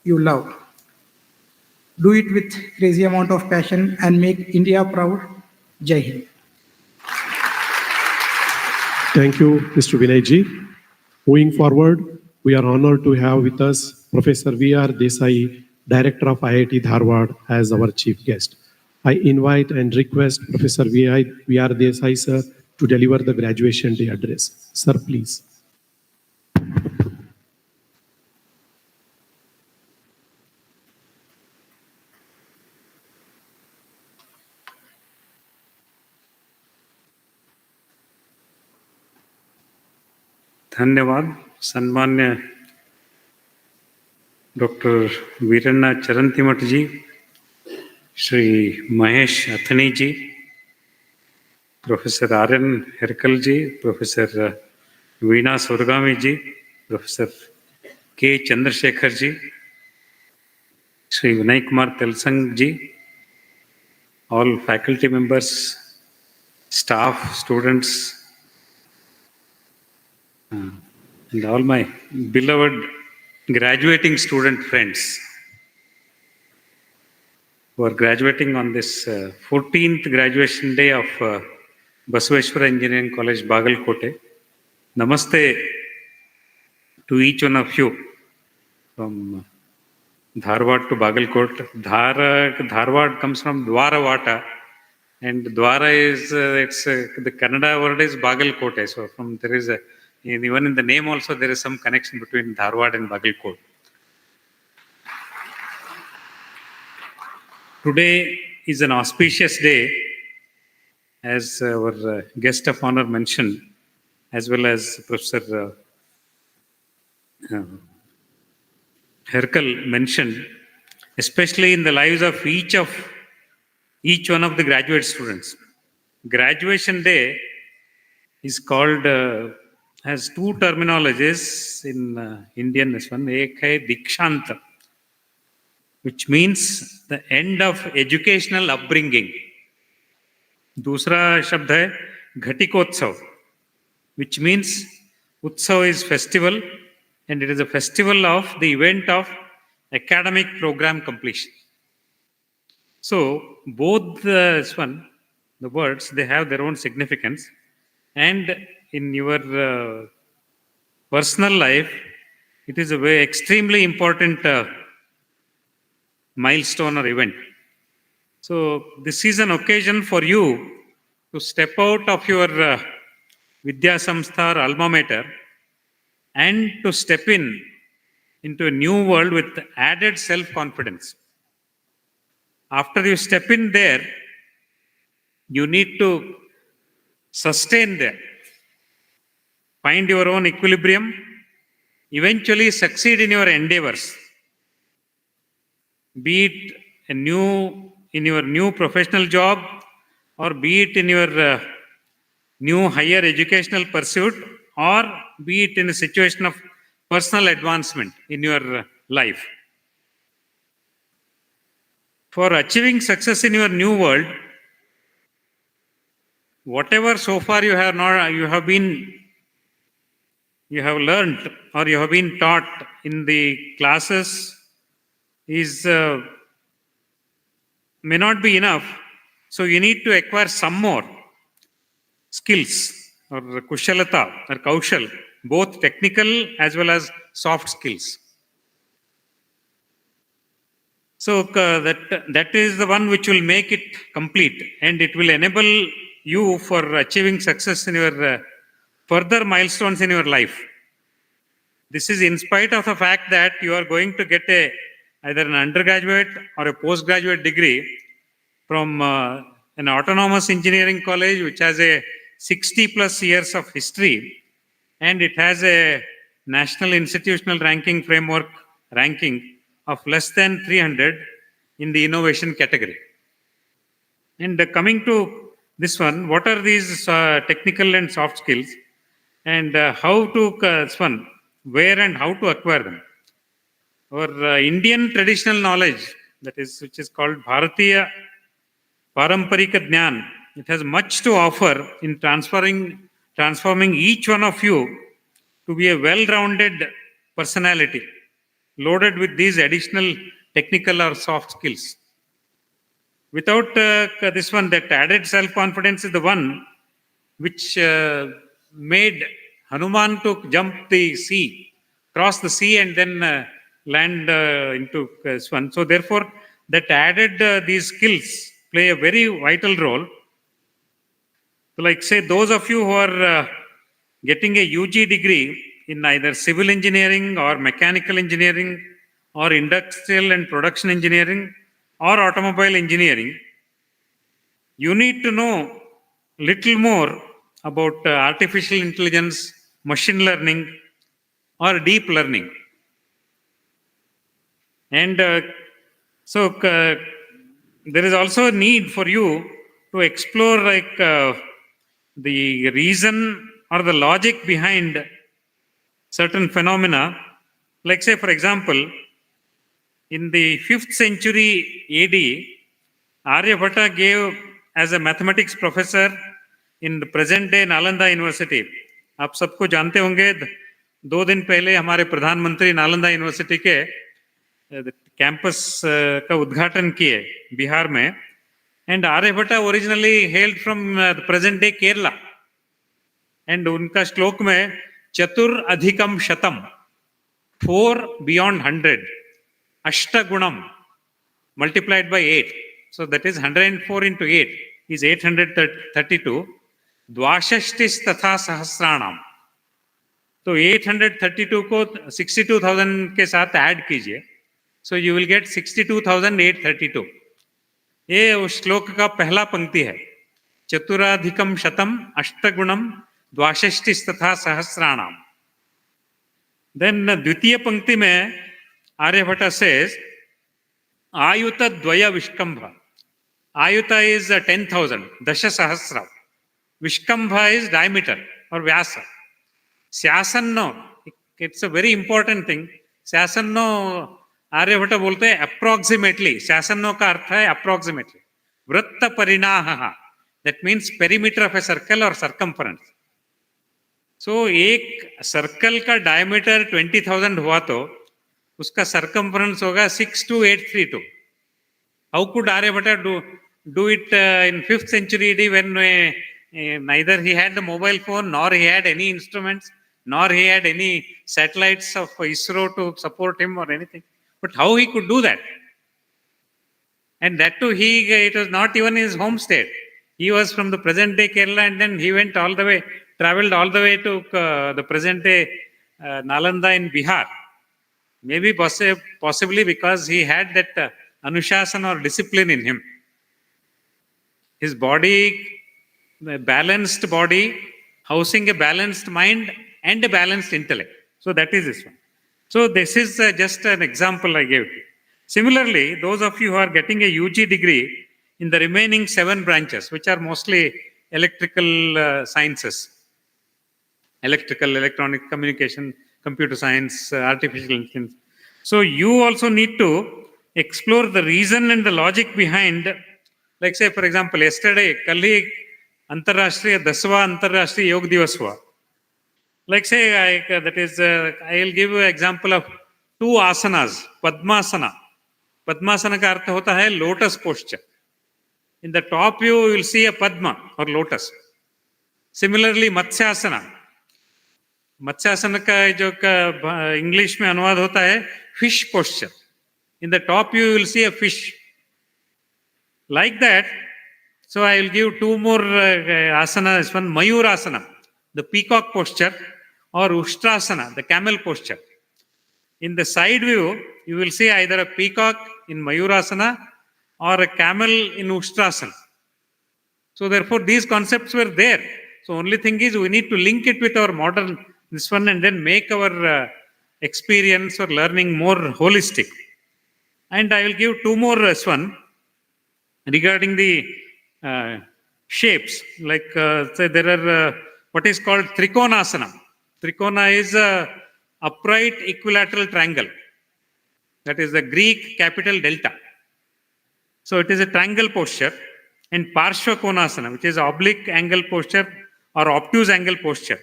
you love. Do it with crazy amount of passion and make India proud. Jai Hind. Thank you, Mr. Vinayji. Moving forward, we are honored to have with us Professor V.R. Desai, Director of IIT Dharwad, as our chief guest. I invite and request Professor V.R. Desai, sir, to deliver the graduation day address. Sir, please. धन्यवाद सम्मान्य doctor Veeranna चरंतिमठ जी, श्री महेश अथनी जी, professor RN. हेरकल जी, professor वीणा सुरगामी जी, professor के. चंद्रशेखर जी, श्री विनय कुमार तेलसंग जी, all faculty members, staff, students, and all my beloved graduating student friends who are graduating on this 14th graduation day of Basaveshwara Engineering College, Bagalkote. Namaste to each one of you from Dharwad to Bagalkot. Dharwad comes from Dwaravata, and Dwara is the Kannada word is Bagalkote. So there is even in the name also there is some connection between Dharwad and Bagalkot. Today is an auspicious day, as our guest of honor mentioned, as well as Professor Herkel mentioned, especially in the lives of each one of the graduate students. Graduation day is called, has two terminologies in Indian. This one, ek hai Dikshanta, which means the end of educational upbringing. Dusra shabd hai Ghatikotsav, which means Utsav is festival, and it is a festival of the event of academic program completion. So both the words, they have their own significance, and in your personal life, it is a very extremely important milestone or event. So this is an occasion for you to step out of your Vidya Samstha or alma mater and to step into a new world with added self-confidence. After you step in there, you need to sustain there. Find your own equilibrium, eventually succeed in your endeavors. Be it in your new professional job, or be it in your new higher educational pursuit, or be it in a situation of personal advancement in your life. For achieving success in your new world, whatever so far you have learned or you have been taught in the classes is may not be enough. So you need to acquire some more skills or kushalata or kaushal, both technical as well as soft skills. So that is the one which will make it complete, and it will enable you for achieving success in your further milestones in your life. This is in spite of the fact that you are going to get either an undergraduate or a postgraduate degree from an autonomous engineering college which has a 60 plus years of history, and it has a national institutional ranking framework ranking of less than 300 in the innovation category. And coming to this one, what are these technical and soft skills, and how to where and how to acquire them? Our Indian traditional knowledge, which is called Bharatiya Paramparika Jnana, it has much to offer in transforming each one of you to be a well-rounded personality, loaded with these additional technical or soft skills. Without this one, that added self-confidence is the one which made Hanuman to jump the sea, cross the sea, and then land into this one. So therefore, that added these skills play a very vital role. So like say those of you who are getting a UG degree in either civil engineering or mechanical engineering or industrial and production engineering or automobile engineering, you need to know little more about artificial intelligence, machine learning, or deep learning. And so there is also a need for you to explore the reason or the logic behind certain phenomena. Like say, for example, in the 5th century AD, Aryabhatta gave as a mathematics professor in the present day Nalanda University. आप सबको जानते होंगे, 2 दिन पहले हमारे प्रधानमंत्री Nalanda university के campus का उद्घाटन किए बिहार में. And Aryabhatta originally hailed from present day Kerala, and उनका श्लोक में चतुर अधिकम शतम, 4 beyond 100, अष्टगुणम multiplied by 8, so that is 104 into 8 is 832. द्वाषष्टिस तथा सहस्राणाम, तो 832 को 62,000 के साथ ऐड कीजिए, सो यू विल गेट 62,832. ये उस श्लोक का पहला पंक्ति है, चतुराधिकम शतम अष्टगुणम द्वाषष्टिस तथा सहस्राणाम. देन द्वितीय पंक्ति में आर्यभट्ट सेज आयुत द्वय विष्कंभ. आयुत इज 10,000, दश सहस्र. Vishkambha is diameter or vyasa. Syasanno, it's a very important thing. Syasanno, Aryabhatta बोलते हैं approximately. Syasanno का अर्थ है approximately. Vratta parinaha, that means perimeter of a circle or circumference. So एक circle का diameter 20,000 हुआ तो उसका circumference होगा 62832. How could Aryabhatta do it in 5th century AD when neither he had the mobile phone, nor he had any instruments, nor he had any satellites of ISRO to support him or anything? But how he could do that? And that too, it was not even his home state. He was from the present day Kerala, and then he went all the way, traveled all the way to the present day Nalanda in Bihar. Maybe possibly because he had that anushasana or discipline in him. His body, a balanced body, housing a balanced mind and a balanced intellect. So that is this one. So this is just an example I gave you. Similarly, those of you who are getting a UG degree in the remaining 7 branches, which are mostly electrical sciences, electrical, electronic communication, computer science, artificial intelligence. So you also need to explore the reason and the logic behind, like say for example, yesterday, कल ही अंतर्राष्ट्रीय 10वां अंतर्राष्ट्रीय योग दिवस हुआ. Like say, that is, I will give you an example of 2 asanas. Padmasana. Padmasana का अर्थ होता है lotus posture. In the top view, you will see a Padma or lotus. Similarly, Matsyasana. Matsyasana का जो English में अनुवाद होता है fish posture. In the top view, you will see a fish. Like that, so I will give 2 more asanas. One Mayurasana, the peacock posture, or Ushtrasana, the camel posture. In the side view, you will see either a peacock in Mayurasana or a camel in Ushtrasana. So therefore, these concepts were there. So only thing is we need to link it with our modern this one and then make our experience or learning more holistic. And I will give 2 more this one regarding the shapes. Like say there are what is called Trikonasana. Trikona is a upright equilateral triangle. That is the Greek capital delta. So it is a triangle posture. And Parshva Konasana, which is oblique angle posture or obtuse angle posture.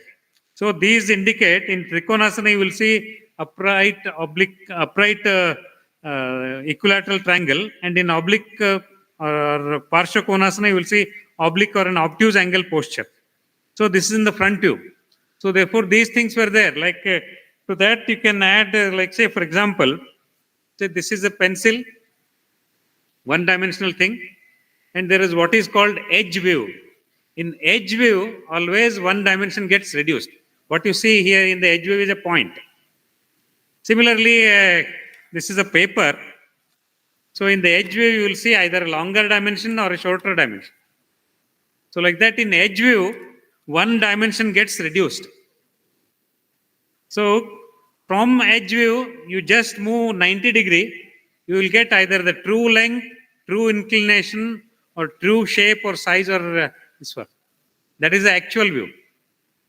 So these indicate in Trikonasana you will see upright, oblique, upright equilateral triangle, and in oblique or Parshva Konasana you will see oblique or an obtuse angle posture. So this is in the front view. So therefore these things were there. Like to that you can add like say for example, say this is a pencil, one-dimensional thing, and there is what is called edge view. In edge view, always one dimension gets reduced. What you see here in the edge view is a point. Similarly, this is a paper. So in the edge view, you will see either a longer dimension or a shorter dimension. So like that in edge view, one dimension gets reduced. So from edge view, you just move 90 degree, you will get either the true length, true inclination, or true shape or size or this one. That is the actual view.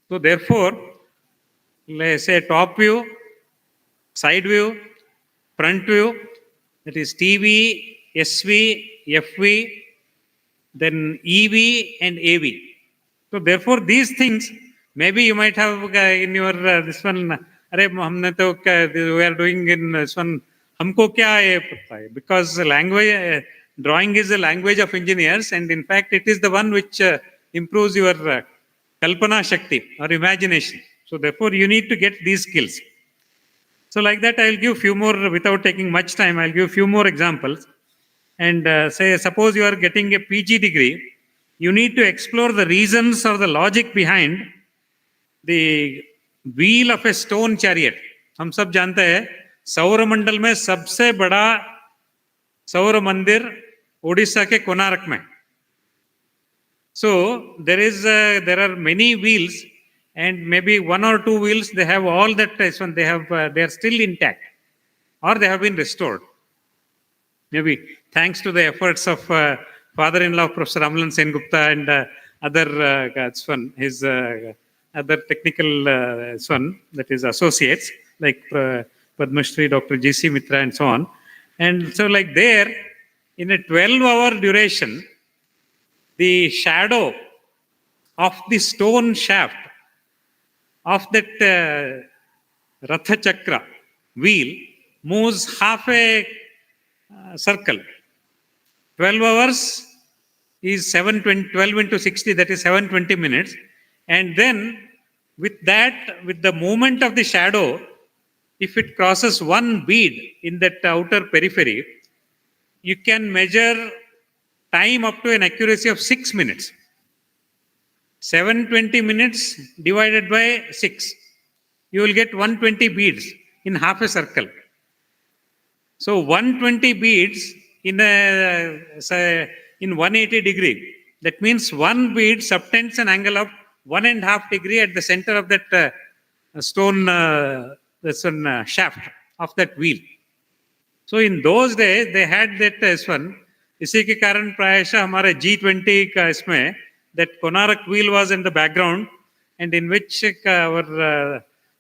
So therefore, let's say top view, side view, front view, that is TV, SV, FV, then EV and AV. So therefore these things, maybe you might have in your this one, अरे हमने तो we are doing in this one, हमको क्या है पता है? Because language, drawing is a language of engineers, and in fact it is the one which improves your kalpana shakti or imagination. So therefore you need to get these skills. So like that I will give few more, without taking much time, I will give few more examples. And say suppose you are getting a PG degree, you need to explore the reasons or the logic behind the wheel of a stone chariot. हम सब जानते हैं सौर मंडल में सबसे बड़ा सौर मंदिर ओडिशा के कोणार्क में. So there are many wheels, and maybe 1 or 2 wheels they have all that one, they are still intact or they have been restored. Maybe thanks to the efforts of father-in-law of Professor Amalan Sengupta and other his other technical that is associates like Padma Shri, Dr. G.C. Mitra and so on. And so like there, in a 12-hour duration, the shadow of the stone shaft of that Ratha Chakra wheel moves half a circle. 12 hours is 12 into 60, that is 720 minutes. And then with that, with the movement of the shadow, if it crosses one bead in that outer periphery, you can measure time up to an accuracy of 6 minutes. 720 minutes divided by 6. You will get 120 beads in half a circle. So 120 beads in 180 degree. That means one bead subtends an angle of 1.5 degree at the center of that stone shaft of that wheel. So in those days they had that one. इसी के कारण प्रायशः हमारे G20 का इसमें that Konark wheel was in the background, and in which our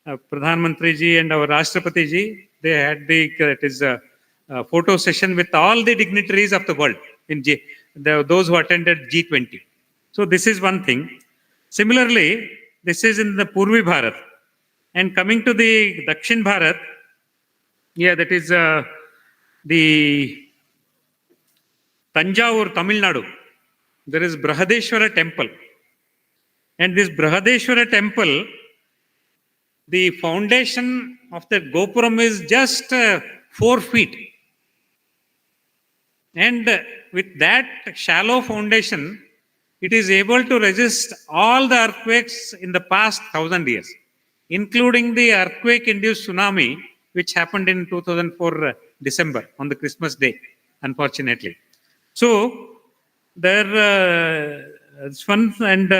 Pradhan Mantri ji and our Rashtrapati ji, they had the photo session with all the dignitaries of the world in those who attended G20. So this is one thing. Similarly, this is in the Purvi Bharat. And coming to the Dakshin Bharat, that is the Tanjavur, Tamil Nadu. There is Brihadeshwara temple. And this Brihadeshwara temple, the foundation of the Gopuram is just 4 feet. And with that shallow foundation, it is able to resist all the earthquakes in the past 1,000 years, including the earthquake-induced tsunami, which happened in 2004 December on the Christmas day, unfortunately. So, there is one, and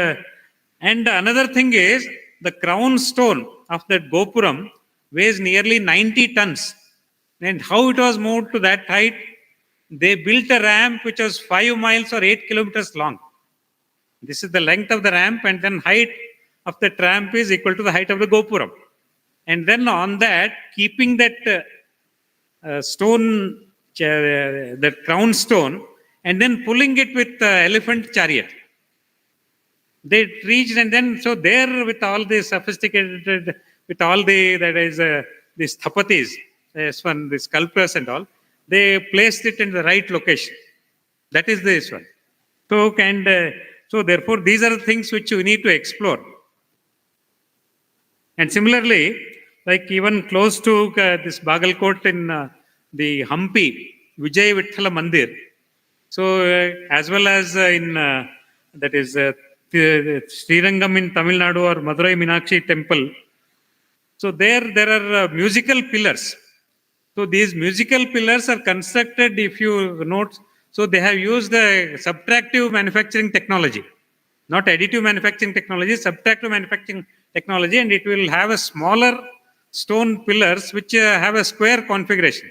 another thing is the crown stone of that Gopuram weighs nearly 90 tons. And how it was moved to that height? They built a ramp which was 5 miles or 8 kilometers long. This is the length of the ramp, and then height of the ramp is equal to the height of the Gopuram. And then on that, keeping that stone, that crown stone, and then pulling it with elephant chariot. They reached, and then so there with all the sophisticated, with all the these thapatis, the sculptors and all, they placed it in the right location. That is this one. So so therefore these are the things which we need to explore. And similarly, like even close to this Bagalkot in the Hampi, Vijay Vithala Mandir. So as well as in that is Srirangam in Tamil Nadu or Madurai Meenakshi temple. So there are musical pillars. So these musical pillars are constructed, if you note, so they have used the subtractive manufacturing technology, not additive manufacturing technology, subtractive manufacturing technology, and it will have a smaller stone pillars which have a square configuration,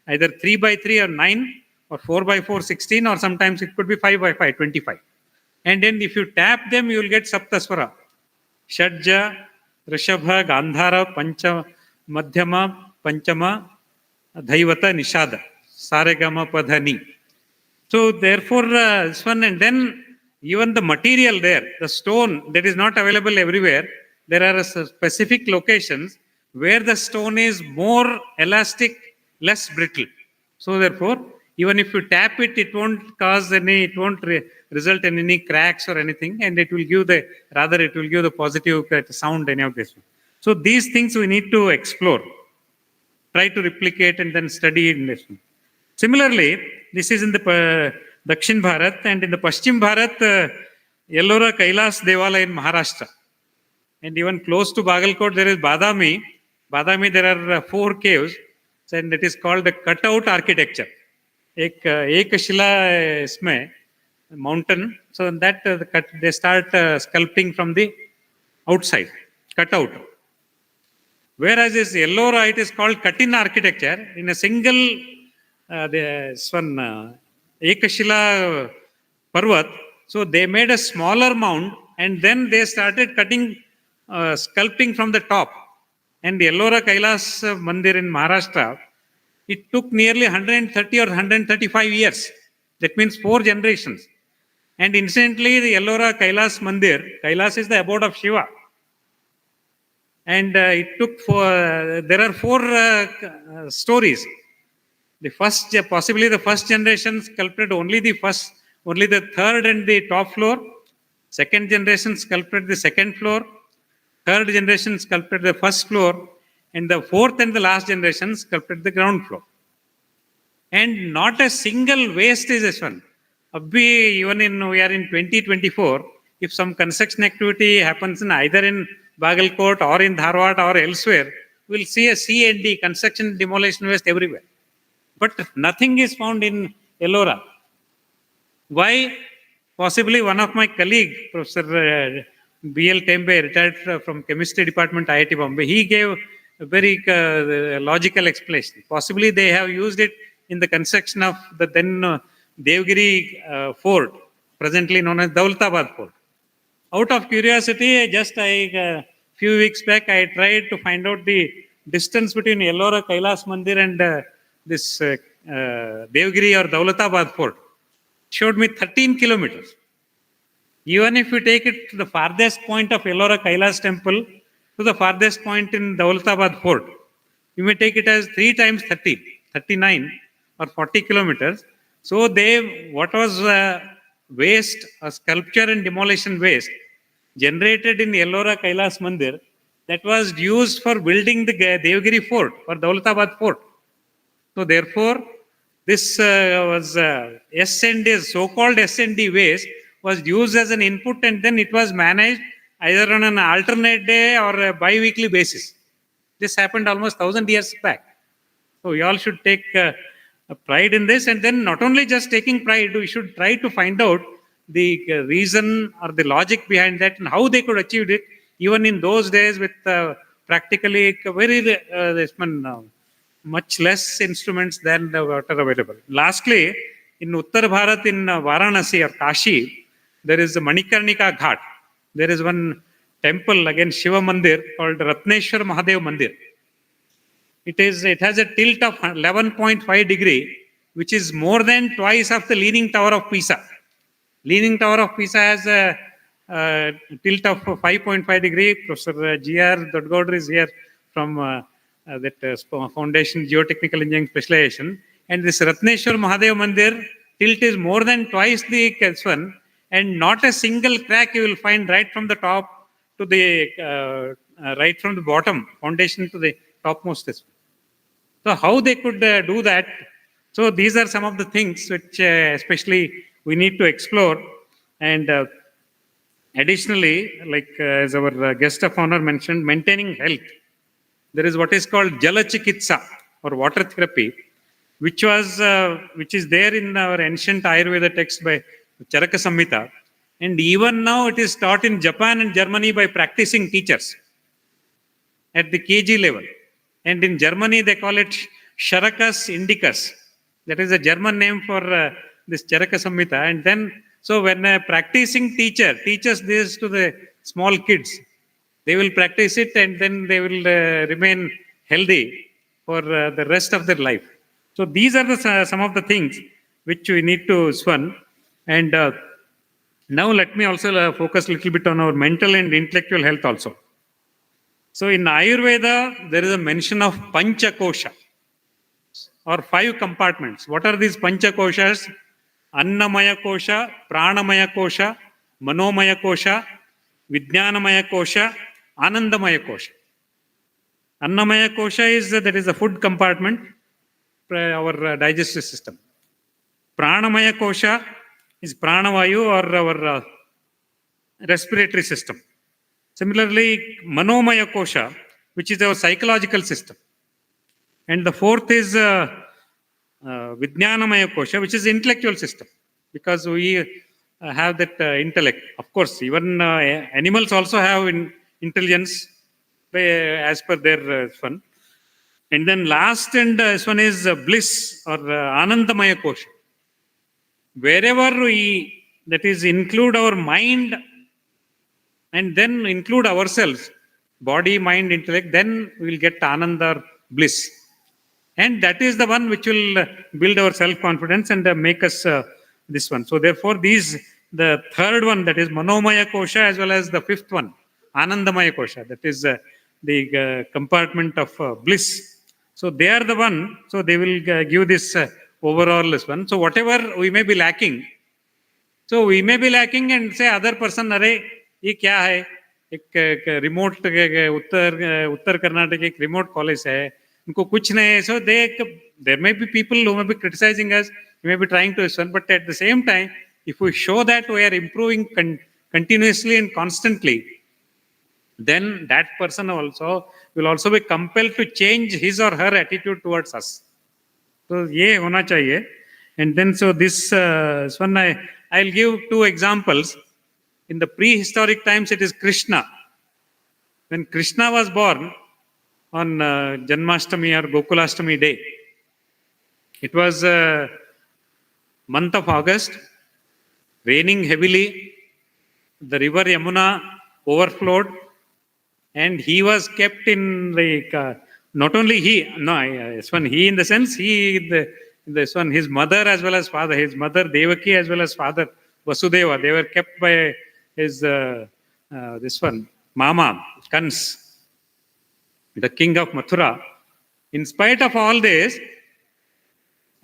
either 3 by 3 or 9 or 4 by 4, 16, or sometimes it could be 5 by 5, 25. And then if you tap them, you will get Saptaswara. Shadja, Rishabha, Gandhara, Pancha, Madhyama, Panchama, Dhaivata, Nishada, Saregama, Padhani. So therefore, this one, and then even the material there, the stone that is not available everywhere, there are specific locations where the stone is more elastic, less brittle. So therefore, even if you tap it, it won't cause any, it won't result in any cracks or anything, and it will give the, rather it will give the positive sound, any of this. So these things we need to explore, try to replicate and then study in this. Similarly, this is in the Dakshin Bharat, and in the Paschim Bharat, Ellora Kailas Devala in Maharashtra. And even close to Bagalkot, there is Badami. Badami, there are 4 caves, and it is called the cutout architecture. एक शिला इसमें mountain, so in that they start sculpting from the outside, cut out. Whereas this Ellora, it is called cut-in architecture. In a single this one Ekashila Parvat, so they made a smaller mound, and then they started cutting, sculpting from the top. And the Ellora Kailas Mandir in Maharashtra, it took nearly 130 or 135 years. That means 4 generations. And incidentally, the Ellora Kailas Mandir, Kailas is the abode of Shiva. And it took there are 4 stories. The first, possibly the first generation sculpted only the 3rd and the top floor. Second generation sculpted the 2nd floor. Third generation sculpted the 1st floor. And the 4th and the last generation sculpted the ground floor. and not a single waste is this one. Abhi, even in we are in 2024, if some construction activity happens in either in Bagalkot or in Dharwad or elsewhere, we'll see a C&D, construction demolition waste everywhere. But nothing is found in Ellora. Why? Possibly one of my colleague, Professor B.L. Tembe, retired from chemistry department, IIT Bombay, he gave a very logical explanation. Possibly they have used it in the construction of the then Devgiri fort, presently known as Daulatabad fort. Out of curiosity, just few weeks back, I tried to find out the distance between Ellora Kailas Mandir and this Devgiri or Daulatabad fort. Showed me 13 kilometers. Even if you take it to the farthest point of Ellora Kailas temple to the farthest point in Daulatabad fort, you may take it as 3 times 30, 39 or 40 kilometers. So what was waste, a sculpture and demolition waste generated in Ellora Kailas Mandir, that was used for building the Devgiri fort or Daulatabad fort. So therefore, this was S&D, so-called S&D waste was used as an input, and then it was managed either on an alternate day or a bi-weekly basis. This happened almost 1,000 years back. So we all should take pride in this, and then not only just taking pride, we should try to find out the reason or the logic behind that and how they could achieve it, even in those days with practically very much less instruments than what are available. Lastly, in Uttar Bharat, in Varanasi or Kashi, there is a Manikarnika Ghat. There is one temple, again Shiva Mandir, called Ratneshwar Mahadev Mandir. It has a tilt of 11.5 degree, which is more than twice of the Leaning Tower of Pisa. Leaning Tower of Pisa has a tilt of 5.5 degree. Professor G.R. Dodgaudar is here from that Foundation Geotechnical Engineering Specialization. And this Ratneshwar Mahadev Mandir tilt is more than twice the one, and not a single crack you will find right from the top to the right from the bottom foundation to the topmost. So how they could do that? So these are some of the things which especially we need to explore. And additionally, like as our guest of honor mentioned, maintaining health. There is what is called Jala Chikitsa or water therapy, which is there in our ancient Ayurveda text by Charaka Samhita. And even now it is taught in Japan and Germany by practicing teachers at the KG level. And in Germany, they call it Sharakas Indicus. That is a German name for this Charaka Samhita. And then, so when a practicing teacher teaches this to the small kids, they will practice it and then they will remain healthy for the rest of their life. So these are some of the things which we need to swan. And now let me also focus a little bit on our mental and intellectual health also. So in Ayurveda, there is a mention of Panchakosha or 5 compartments. What are these Panchakoshas? Annamaya Kosha, Pranamaya Kosha, Manomaya Kosha, Vijnanamaya Kosha, Anandamaya Kosha. Annamaya Kosha is that is a food compartment, our digestive system. Pranamaya Kosha is Pranavayu or our respiratory system. Similarly, Manomaya Kosha, which is our psychological system. And the fourth is Vijnanamaya Kosha, which is intellectual system, because we have that intellect. Of course, even animals also have intelligence as per their fun. And then last and this one is bliss or Anandamaya Kosha. Wherever we, that is, include our mind and then include ourselves, body, mind, intellect, then we will get Ananda or bliss. And that is the one which will build our self-confidence and make us this one. So therefore, the third one, that is Manomaya Kosha, as well as the fifth one, Anandamaya Kosha, that is the compartment of bliss. So they are the one, so they will give this overall this one. So whatever we may be lacking, and say other person, अरे ये क्या है, एक remote उत्तर कर्नाटक एक remote college है, उनको कुछ नहीं है, so they there may be people who may be criticizing us, we may be trying to listen, but at the same time, if we show that we are improving continuously and constantly, then that person also will also be compelled to change his or her attitude towards us. So ye hona chahiye. And then so this one I'll give two examples. In the prehistoric times, it is Krishna. When Krishna was born on Janmashtami or Gokulashtami day, it was month of August, raining heavily, the river Yamuna overflowed, and he was kept in not only he, no, this one, he in the sense, this one, his mother as well as father, his mother Devaki as well as father Vasudeva, they were kept by his, this one, Mama, Kans, the king of Mathura. In spite of all this,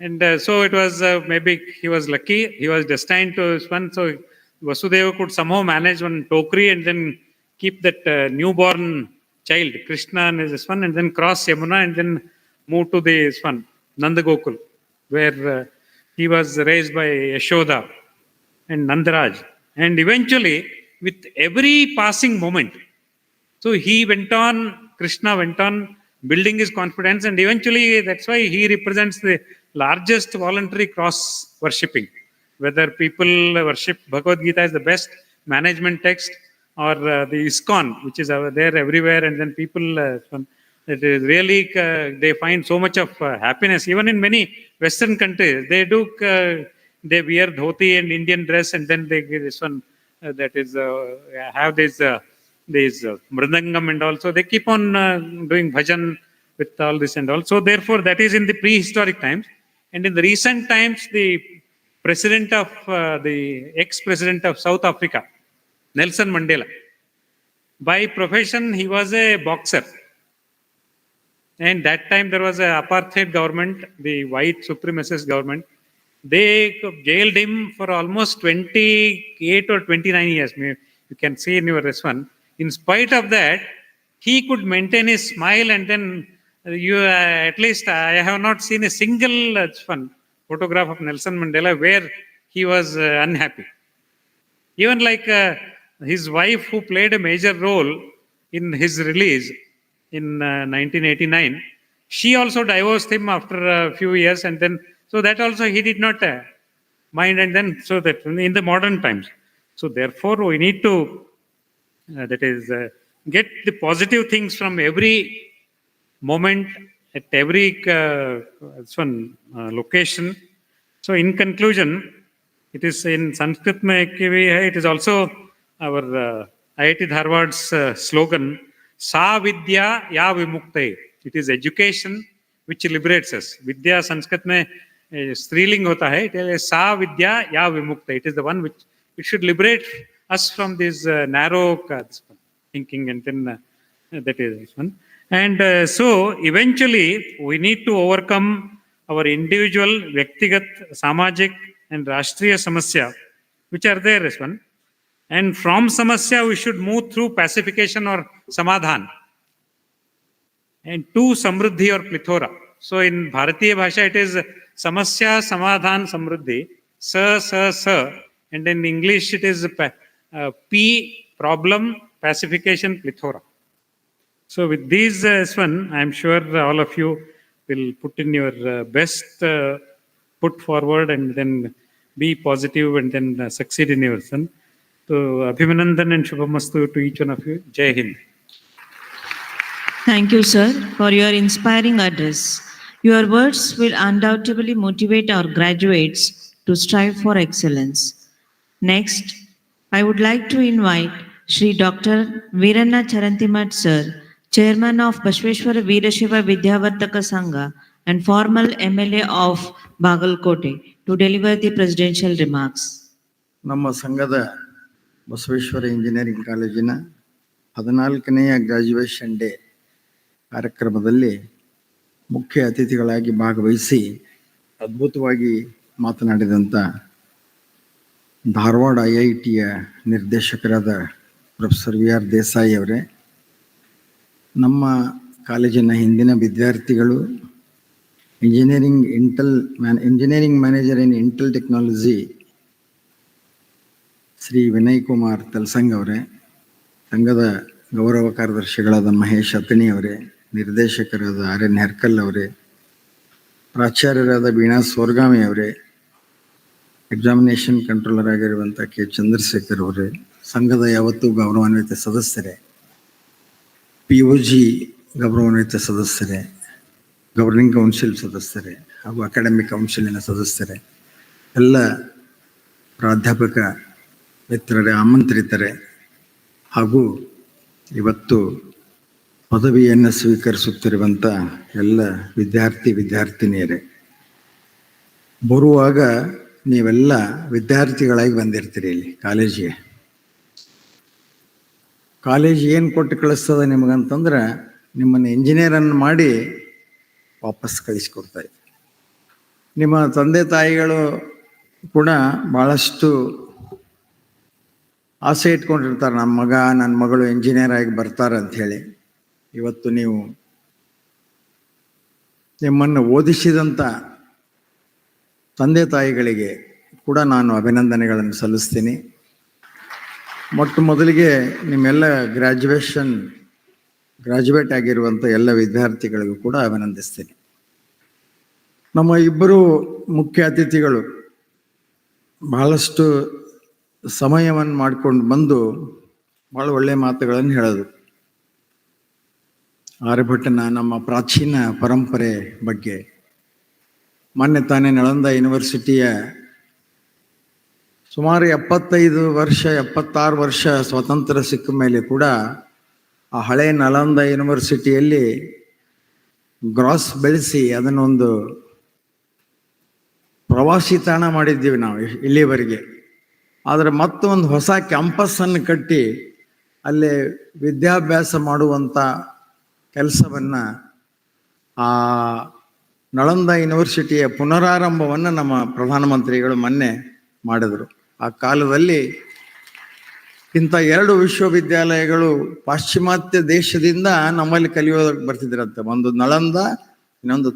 and so it was, maybe he was lucky, he was destined to this one, so Vasudeva could somehow manage one tokri and then keep that newborn child, Krishna and this one, and then cross Yamuna and then move to this one, Nanda Gokul, where he was raised by Yashoda and Nandaraj. And eventually, with every passing moment, so he went on, Krishna went on building his confidence, and eventually that's why he represents the largest voluntary cross worshipping. Whether people worship Bhagavad Gita as the best management text, or the ISKCON, which is there everywhere, and then people, it is really, they find so much of happiness. Even in many Western countries, they do, they wear dhoti and Indian dress, and then they give this one, that is, have this mridangam, and also they keep on doing bhajan with all this and all. So therefore, that is in the prehistoric times. And in the recent times, the president of, the ex-president of South Africa, Nelson Mandela, by profession, he was a boxer. And that time there was an apartheid government, the white supremacist government. They jailed him for almost 28 or 29 years. You can see in your one. In spite of that, he could maintain his smile, and then at least I have not seen a single photograph of Nelson Mandela where he was unhappy. Even like his wife, who played a major role in his release in 1989, she also divorced him after a few years, and then so that also he did not mind, and then so that in the modern times. So therefore, we need to that is get the positive things from every moment at every location. So in conclusion, it is in Sanskrit it is also our IIT Dharwad's slogan, Sa Vidya Ya Vimukte. It is education which liberates us. Vidya Sanskrit mein striling hota hai. It is Sa Vidya Ya Vimukte. It is the one which it should liberate us from this narrow thinking, and then that is this one. And so eventually we need to overcome our individual, Vyaktigat, Samajik and Rashtriya Samasya, which are there as one. And from Samasya, we should move through pacification or Samadhan, and to Samruddhi or Plithora. So in Bharatiya Bhasha, it is Samasya, Samadhan, Samruddhi, Sa, and in English, it is P, problem, pacification, Plithora. So with these one, I am sure all of you will put in your best put forward, and then be positive, and then succeed in your son. So Abhimanandan and Shubhamastu to each one of you. Jai Hind. Thank you, sir, for your inspiring address. Your words will undoubtedly motivate our graduates to strive for excellence. Next, I would like to invite Shri Dr. Veeranna Charantimat, sir, Chairman of Bashveshwara Veerashiva Vidyavartaka Sangha and former MLA of Bagalkote, to deliver the presidential remarks. ನಮ್ಮ ಸಂಘದ Basaveshwara engineering ಕಾಲೇಜಿನ 14ನೆಯ graduation day ಕಾರ್ಯಕ್ರಮದಲ್ಲಿ ಮುಖ್ಯ ಅತಿಥಿಗಳಾಗಿ ಭಾಗವಹಿಸಿ ಅದ್ಭುತವಾಗಿ ಮಾತನಾಡಿದಂಥ ಧಾರವಾಡ IITಯ ನಿರ್ದೇಶಕರಾದ professor we are Desai ಅವರೇ, ನಮ್ಮ ಕಾಲೇಜಿನ ಹಿಂದಿನ ವಿದ್ಯಾರ್ಥಿಗಳು, engineering manager in Intel technology Shri Vinay Kumar Talsang ಅವರೇ, ಸಂಘದ ಗೌರವ ಕಾರ್ಯದರ್ಶಿಗಳಾದ ಮಹೇಶ್ ಅತಣಿ ಅವರೇ, ನಿರ್ದೇಶಕರಾದ RN ಹೆರ್ಕಲ್ ಅವರೇ, ಪ್ರಾಚಾರ್ಯರಾದ ವೀಣಾ ಸೋರ್ಗಾಮಿ ಅವರೇ, ಎಕ್ಸಾಮಿನೇಷನ್ ಕಂಟ್ರೋಲರ್ ಆಗಿರುವಂಥ ಕೆ ಚಂದ್ರಶೇಖರ್ ಅವರೇ, ಸಂಘದ ಯಾವತ್ತೂ ಗೌರವಾನ್ವಿತ ಸದಸ್ಯರೇ, POG ಗೌರವಾನ್ವಿತ ಸದಸ್ಯರೇ, ಗವರ್ನಿಂಗ್ ಕೌನ್ಸಿಲ್ ಸದಸ್ಯರೇ ಹಾಗೂ ಅಕಾಡೆಮಿಕ್ ಕೌನ್ಸಿಲಿನ ಸದಸ್ಯರೇ, ಎಲ್ಲ ಪ್ರಾಧ್ಯಾಪಕ ಮಿತ್ರರೇ, ಆಮಂತ್ರಿತರೇ ಹಾಗೂ ಇವತ್ತು ಪದವಿಯನ್ನು ಸ್ವೀಕರಿಸುತ್ತಿರುವಂಥ ಎಲ್ಲ ವಿದ್ಯಾರ್ಥಿನಿಯರೇ, ಬರುವಾಗ ನೀವೆಲ್ಲ ವಿದ್ಯಾರ್ಥಿಗಳಾಗಿ ಬಂದಿರ್ತೀರಿ ಇಲ್ಲಿ ಕಾಲೇಜಿಗೆ. ಕಾಲೇಜ್ ಏನು ಕೊಟ್ಟು ಕಳಿಸ್ತದ ನಿಮಗಂತಂದ್ರೆ ನಿಮ್ಮನ್ನು ಇಂಜಿನಿಯರನ್ನು ಮಾಡಿ ವಾಪಸ್ ಕಳಿಸ್ಕೊಡ್ತಾಯಿದೆ. ನಿಮ್ಮ ತಂದೆ ತಾಯಿಗಳು ಕೂಡ ಭಾಳಷ್ಟು ಆಸೆ ಇಟ್ಕೊಂಡಿರ್ತಾರೆ, ನಮ್ಮ ಮಗ ನನ್ನ ಮಗಳು ಇಂಜಿನಿಯರ್ ಆಗಿ ಬರ್ತಾರೆ ಅಂಥೇಳಿ. ಇವತ್ತು ನೀವು ನಿಮ್ಮನ್ನು ಓದಿಸಿದಂಥ ತಂದೆ ತಾಯಿಗಳಿಗೆ ಕೂಡ ನಾನು ಅಭಿನಂದನೆಗಳನ್ನು ಸಲ್ಲಿಸ್ತೀನಿ. ಮೊಟ್ಟ ಮೊದಲಿಗೆ ನಿಮ್ಮೆಲ್ಲ ಗ್ರಾಜ್ಯುಯೇಟ್ ಆಗಿರುವಂಥ ಎಲ್ಲ ವಿದ್ಯಾರ್ಥಿಗಳಿಗೂ ಕೂಡ ಅಭಿನಂದಿಸ್ತೀನಿ. ನಮ್ಮ ಇಬ್ಬರು ಮುಖ್ಯ ಅತಿಥಿಗಳು ಬಹಳಷ್ಟು ಸಮಯವನ್ನು ಮಾಡಿಕೊಂಡು ಬಂದು ಭಾಳ ಒಳ್ಳೆಯ ಮಾತುಗಳನ್ನು ಹೇಳೋದು. ಆರ್ಯಭಟ್ಟನ ನಮ್ಮ ಪ್ರಾಚೀನ ಪರಂಪರೆ ಬಗ್ಗೆ, ಮೊನ್ನೆ ತಾನೇ ನಳಂದ ಯೂನಿವರ್ಸಿಟಿಯ ಸುಮಾರು 76 ವರ್ಷ ಸ್ವಾತಂತ್ರ್ಯ ಸಿಕ್ಕ ಮೇಲೆ ಕೂಡ ಆ ಹಳೆ ನಳಂದ ಯೂನಿವರ್ಸಿಟಿಯಲ್ಲಿ ಗ್ರಾಸ್ ಬೆಳೆಸಿ ಅದನ್ನೊಂದು ಪ್ರವಾಸಿ ತಾಣ ಮಾಡಿದ್ದೀವಿ ನಾವು ಇಲ್ಲಿವರೆಗೆ. ಆದರೆ ಮತ್ತೊಂದು ಹೊಸ ಕ್ಯಾಂಪಸ್ಸನ್ನು ಕಟ್ಟಿ ಅಲ್ಲೇ ವಿದ್ಯಾಭ್ಯಾಸ ಮಾಡುವಂಥ ಕೆಲಸವನ್ನು, ಆ ನಳಂದ ಯೂನಿವರ್ಸಿಟಿಯ ಪುನರಾರಂಭವನ್ನು ನಮ್ಮ ಪ್ರಧಾನಮಂತ್ರಿಗಳು ಮೊನ್ನೆ ಮಾಡಿದರು. ಆ ಕಾಲದಲ್ಲಿ ಇಂಥ 2 ವಿಶ್ವವಿದ್ಯಾಲಯಗಳು ಪಾಶ್ಚಿಮಾತ್ಯ ದೇಶದಿಂದ ನಮ್ಮಲ್ಲಿ ಕಲಿಯೋದಕ್ಕೆ ಬರ್ತಿದ್ರಂತೆ. ಒಂದು ನಳಂದ, ಇನ್ನೊಂದು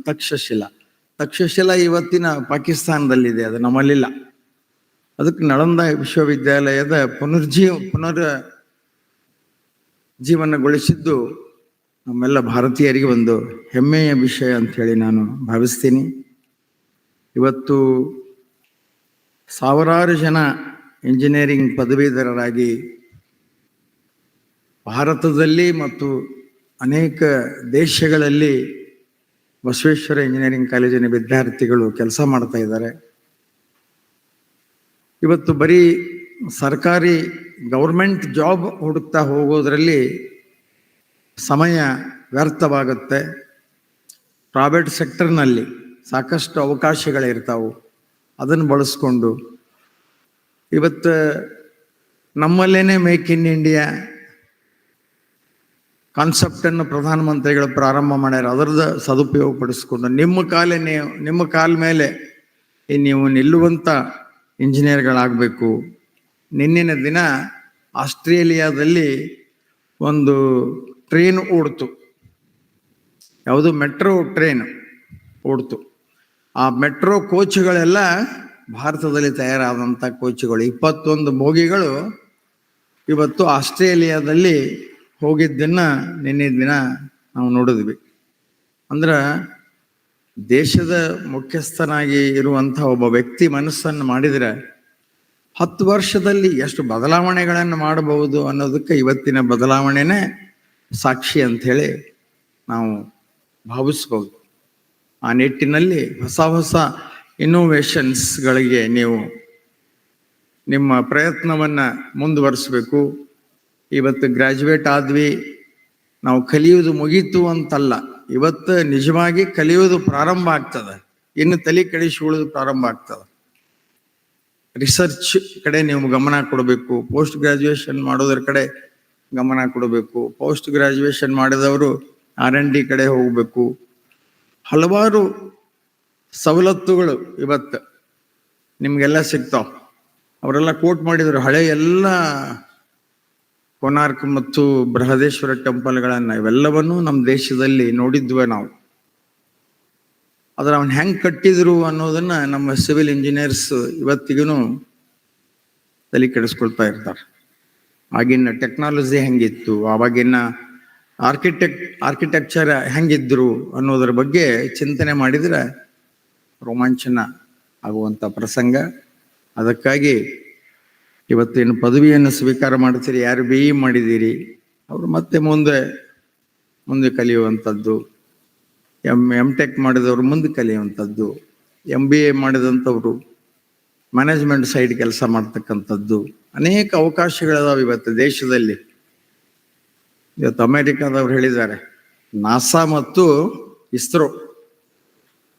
ತಕ್ಷಶಿಲಾ ಇವತ್ತಿನ ಪಾಕಿಸ್ತಾನದಲ್ಲಿದೆ, ಅದು ನಮ್ಮಲ್ಲಿಲ್ಲ. ಅದಕ್ಕೆ ನಳಂದ ವಿಶ್ವವಿದ್ಯಾಲಯದ ಜೀವನಗೊಳಿಸಿದ್ದು ನಮ್ಮೆಲ್ಲ ಭಾರತೀಯರಿಗೆ ಒಂದು ಹೆಮ್ಮೆಯ ವಿಷಯ ಅಂಥೇಳಿ ನಾನು ಭಾವಿಸ್ತೀನಿ. ಇವತ್ತು ಸಾವಿರಾರು ಜನ ಇಂಜಿನಿಯರಿಂಗ್ ಪದವೀಧರರಾಗಿ ಭಾರತದಲ್ಲಿ ಮತ್ತು ಅನೇಕ ದೇಶಗಳಲ್ಲಿ ಬಸವೇಶ್ವರ ಇಂಜಿನಿಯರಿಂಗ್ ಕಾಲೇಜಿನ ವಿದ್ಯಾರ್ಥಿಗಳು ಕೆಲಸ ಮಾಡ್ತಾ ಇದ್ದಾರೆ. ಇವತ್ತು ಬರೀ ಸರ್ಕಾರಿ ಗೌರ್ಮೆಂಟ್ ಜಾಬ್ ಹುಡುಕ್ತಾ ಹೋಗೋದ್ರಲ್ಲಿ ಸಮಯ ವ್ಯರ್ಥವಾಗುತ್ತೆ. ಪ್ರೈವೇಟ್ ಸೆಕ್ಟರ್ನಲ್ಲಿ ಸಾಕಷ್ಟು ಅವಕಾಶಗಳಿರ್ತಾವೆ, ಅದನ್ನು ಬಳಸ್ಕೊಂಡು ಇವತ್ತು ನಮ್ಮಲ್ಲೇನೆ ಮೇಕ್ ಇನ್ ಇಂಡಿಯಾ ಕಾನ್ಸೆಪ್ಟನ್ನು ಪ್ರಧಾನಮಂತ್ರಿಗಳು ಪ್ರಾರಂಭ ಮಾಡ್ಯಾರ. ಅದರದ್ದು ಸದುಪಯೋಗ ಪಡಿಸ್ಕೊಂಡು ನಿಮ್ಮ ಕಾಲ ಮೇಲೆ ನೀವು ನಿಲ್ಲುವಂಥ ಇಂಜಿನಿಯರ್ಗಳಾಗಬೇಕು. ನಿನ್ನಿನ ದಿನ ಆಸ್ಟ್ರೇಲಿಯಾದಲ್ಲಿ ಒಂದು ಟ್ರೈನ್ ಓಡ್ತು, ಯಾವುದು ಮೆಟ್ರೋ ಟ್ರೈನ್ ಓಡ್ತು. ಆ ಮೆಟ್ರೋ ಕೋಚ್ಗಳೆಲ್ಲ ಭಾರತದಲ್ಲಿ ತಯಾರಾದಂಥ ಕೋಚ್ಗಳು, 21 ಬೋಗಿಗಳು ಇವತ್ತು ಆಸ್ಟ್ರೇಲಿಯಾದಲ್ಲಿ ಹೋಗಿದ್ದನ್ನು ನಿನ್ನೆ ದಿನ ನಾವು ನೋಡಿದ್ವಿ. ಅಂದ್ರೆ ದೇಶದ ಮುಖ್ಯಸ್ಥನಾಗಿ ಇರುವಂಥ ಒಬ್ಬ ವ್ಯಕ್ತಿ ಮನಸ್ಸನ್ನು ಮಾಡಿದರೆ 10 ವರ್ಷದಲ್ಲಿ ಎಷ್ಟು ಬದಲಾವಣೆಗಳನ್ನು ಮಾಡಬಹುದು ಅನ್ನೋದಕ್ಕೆ ಇವತ್ತಿನ ಬದಲಾವಣೆನೇ ಸಾಕ್ಷಿ ಅಂಥೇಳಿ ನಾವು ಭಾವಿಸ್ಬೋದು. ಆ ನಿಟ್ಟಿನಲ್ಲಿ ಹೊಸ ಇನ್ನೋವೇಷನ್ಸ್ಗಳಿಗೆ ನೀವು ನಿಮ್ಮ ಪ್ರಯತ್ನವನ್ನು ಮುಂದುವರಿಸಬೇಕು. ಇವತ್ತು ಗ್ರ್ಯಾಜುಯೇಟ್ ಆದ್ವಿ, ನಾವು ಕಲಿಯೋದು ಮುಗೀತು ಅಂತಲ್ಲ, ಇವತ್ತು ನಿಜವಾಗಿ ಕಲಿಯೋದು ಪ್ರಾರಂಭ ಆಗ್ತದೆ, ಇನ್ನು ತಲೆ ಕೆಡಿಸಿಕೊಳ್ಳೋದು ಪ್ರಾರಂಭ ಆಗ್ತದೆ. ರಿಸರ್ಚ್ ಕಡೆ ನೀವು ಗಮನ ಕೊಡಬೇಕು, ಪೋಸ್ಟ್ ಗ್ರ್ಯಾಜುಯೇಷನ್ ಮಾಡೋದ್ರ ಕಡೆ ಗಮನ ಕೊಡಬೇಕು. ಪೋಸ್ಟ್ ಗ್ರ್ಯಾಜುಯೇಷನ್ ಮಾಡಿದವರು R&D ಕಡೆ ಹೋಗಬೇಕು. ಹಲವಾರು ಸವಲತ್ತುಗಳು ಇವತ್ತು ನಿಮಗೆಲ್ಲ ಸಿಗ್ತಾವ. ಅವರೆಲ್ಲ ಕೋಟ್ ಮಾಡಿದರು ಹಳೆ ಎಲ್ಲ ಕೋನಾರ್ಕ್ ಮತ್ತು ಬೃಹದೇಶ್ವರ ಟೆಂಪಲ್ಗಳನ್ನು, ಇವೆಲ್ಲವನ್ನೂ ನಮ್ಮ ದೇಶದಲ್ಲಿ ನೋಡಿದ್ವಿ ನಾವು. ಆದ್ರೆ ಅವನ್ ಹೆಂಗ್ ಕಟ್ಟಿದ್ರು ಅನ್ನೋದನ್ನ ನಮ್ಮ ಸಿವಿಲ್ ಇಂಜಿನಿಯರ್ಸ್ ಇವತ್ತಿಗೂ ತಲೆ ಕೆಡಿಸ್ಕೊಳ್ತಾ ಇರ್ತಾರೆ. ಆಗಿನ ಟೆಕ್ನಾಲಜಿ ಹೆಂಗಿತ್ತು, ಆವಾಗಿನ ಆರ್ಕಿಟೆಕ್ಚರ್ ಹೆಂಗಿದ್ರು ಅನ್ನೋದ್ರ ಬಗ್ಗೆ ಚಿಂತನೆ ಮಾಡಿದ್ರೆ ರೋಮಾಂಚನ ಆಗುವಂಥ ಪ್ರಸಂಗ. ಅದಕ್ಕಾಗಿ ಇವತ್ತೇನು ಪದವಿಯನ್ನು ಸ್ವೀಕಾರ ಮಾಡ್ತೀರಿ, ಯಾರು BE ಮಾಡಿದ್ದೀರಿ ಅವರು ಮತ್ತೆ ಮುಂದೆ ಕಲಿಯುವಂಥದ್ದು, M.Tech ಮಾಡಿದವರು ಮುಂದೆ ಕಲಿಯುವಂಥದ್ದು, MBA ಮಾಡಿದಂಥವ್ರು ಮ್ಯಾನೇಜ್ಮೆಂಟ್ ಸೈಡ್ ಕೆಲಸ ಮಾಡ್ತಕ್ಕಂಥದ್ದು, ಅನೇಕ ಅವಕಾಶಗಳಿದಾವೆ ಇವತ್ತು ದೇಶದಲ್ಲಿ. ಇವತ್ತು ಅಮೆರಿಕಾದವ್ರು ಹೇಳಿದ್ದಾರೆ, ನಾಸಾ ಮತ್ತು ಇಸ್ರೋ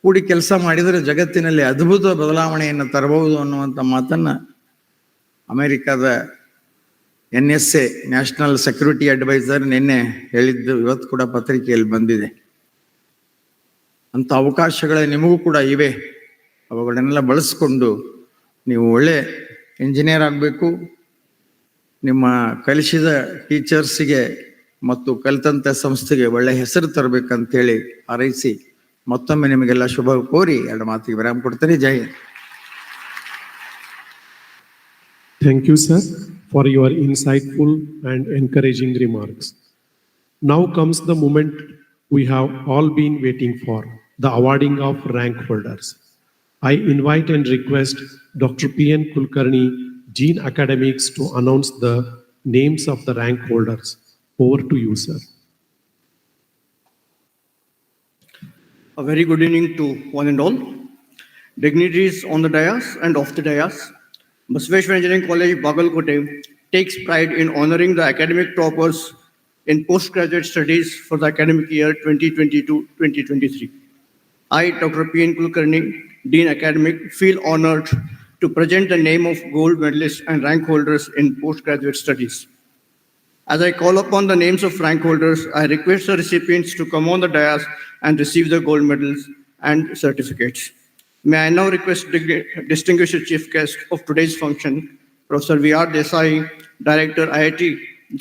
ಕೂಡಿ ಕೆಲಸ ಮಾಡಿದರೆ ಜಗತ್ತಿನಲ್ಲಿ ಅದ್ಭುತ ಬದಲಾವಣೆಯನ್ನು ತರಬಹುದು ಅನ್ನುವಂಥ ಮಾತನ್ನ ಅಮೆರಿಕದ NSA ನ್ಯಾಷನಲ್ ಸೆಕ್ಯೂರಿಟಿ ಅಡ್ವೈಸರ್ ನಿನ್ನೆ ಹೇಳಿದ್ದು ಇವತ್ತು ಕೂಡ ಪತ್ರಿಕೆಯಲ್ಲಿ ಬಂದಿದೆ. ಅಂತ ಅವಕಾಶಗಳ ನಿಮಗೂ ಕೂಡ ಇವೆ. ಅವುಗಳನ್ನೆಲ್ಲ ಬಳಸ್ಕೊಂಡು ನೀವು ಒಳ್ಳೆ ಇಂಜಿನಿಯರ್ ಆಗಬೇಕು, ನಿಮ್ಮ ಕಲಿಸಿದ ಟೀಚರ್ಸಿಗೆ ಮತ್ತು ಕಲಿತಂಥ ಸಂಸ್ಥೆಗೆ ಒಳ್ಳೆ ಹೆಸರು ತರಬೇಕಂತೇಳಿ ಹಾರೈಸಿ ಮತ್ತೊಮ್ಮೆ ನಿಮಗೆಲ್ಲ ಶುಭ ಕೋರಿ 2 ಮಾತಿಗೆ ವಿರಾಮ ಕೊಡ್ತೇನೆ. ಜೈ Hind. Thank you, sir, for your insightful and encouraging remarks. Now comes the moment we have all been waiting for, the awarding of rank holders. I invite and request Dr. P.N. Kulkarni, Dean Academics, to announce the names of the rank holders. Over to you, sir. A very good evening to one and all. Dignitaries on the dais and off the dais. Basaveshwara Engineering College, Bagalkote takes pride in honoring the academic toppers in postgraduate studies for the academic year 2022-2023. I, Dr. P.N. Kulkarni, Dean Academic, feel honored to present the name of gold medalists and rank holders in postgraduate studies. As I call upon the names of rank holders, I request the recipients to come on the dais and receive the gold medals and certificates. May I now request the distinguished chief guest of today's function, Professor V.R. Desai, Director, IIT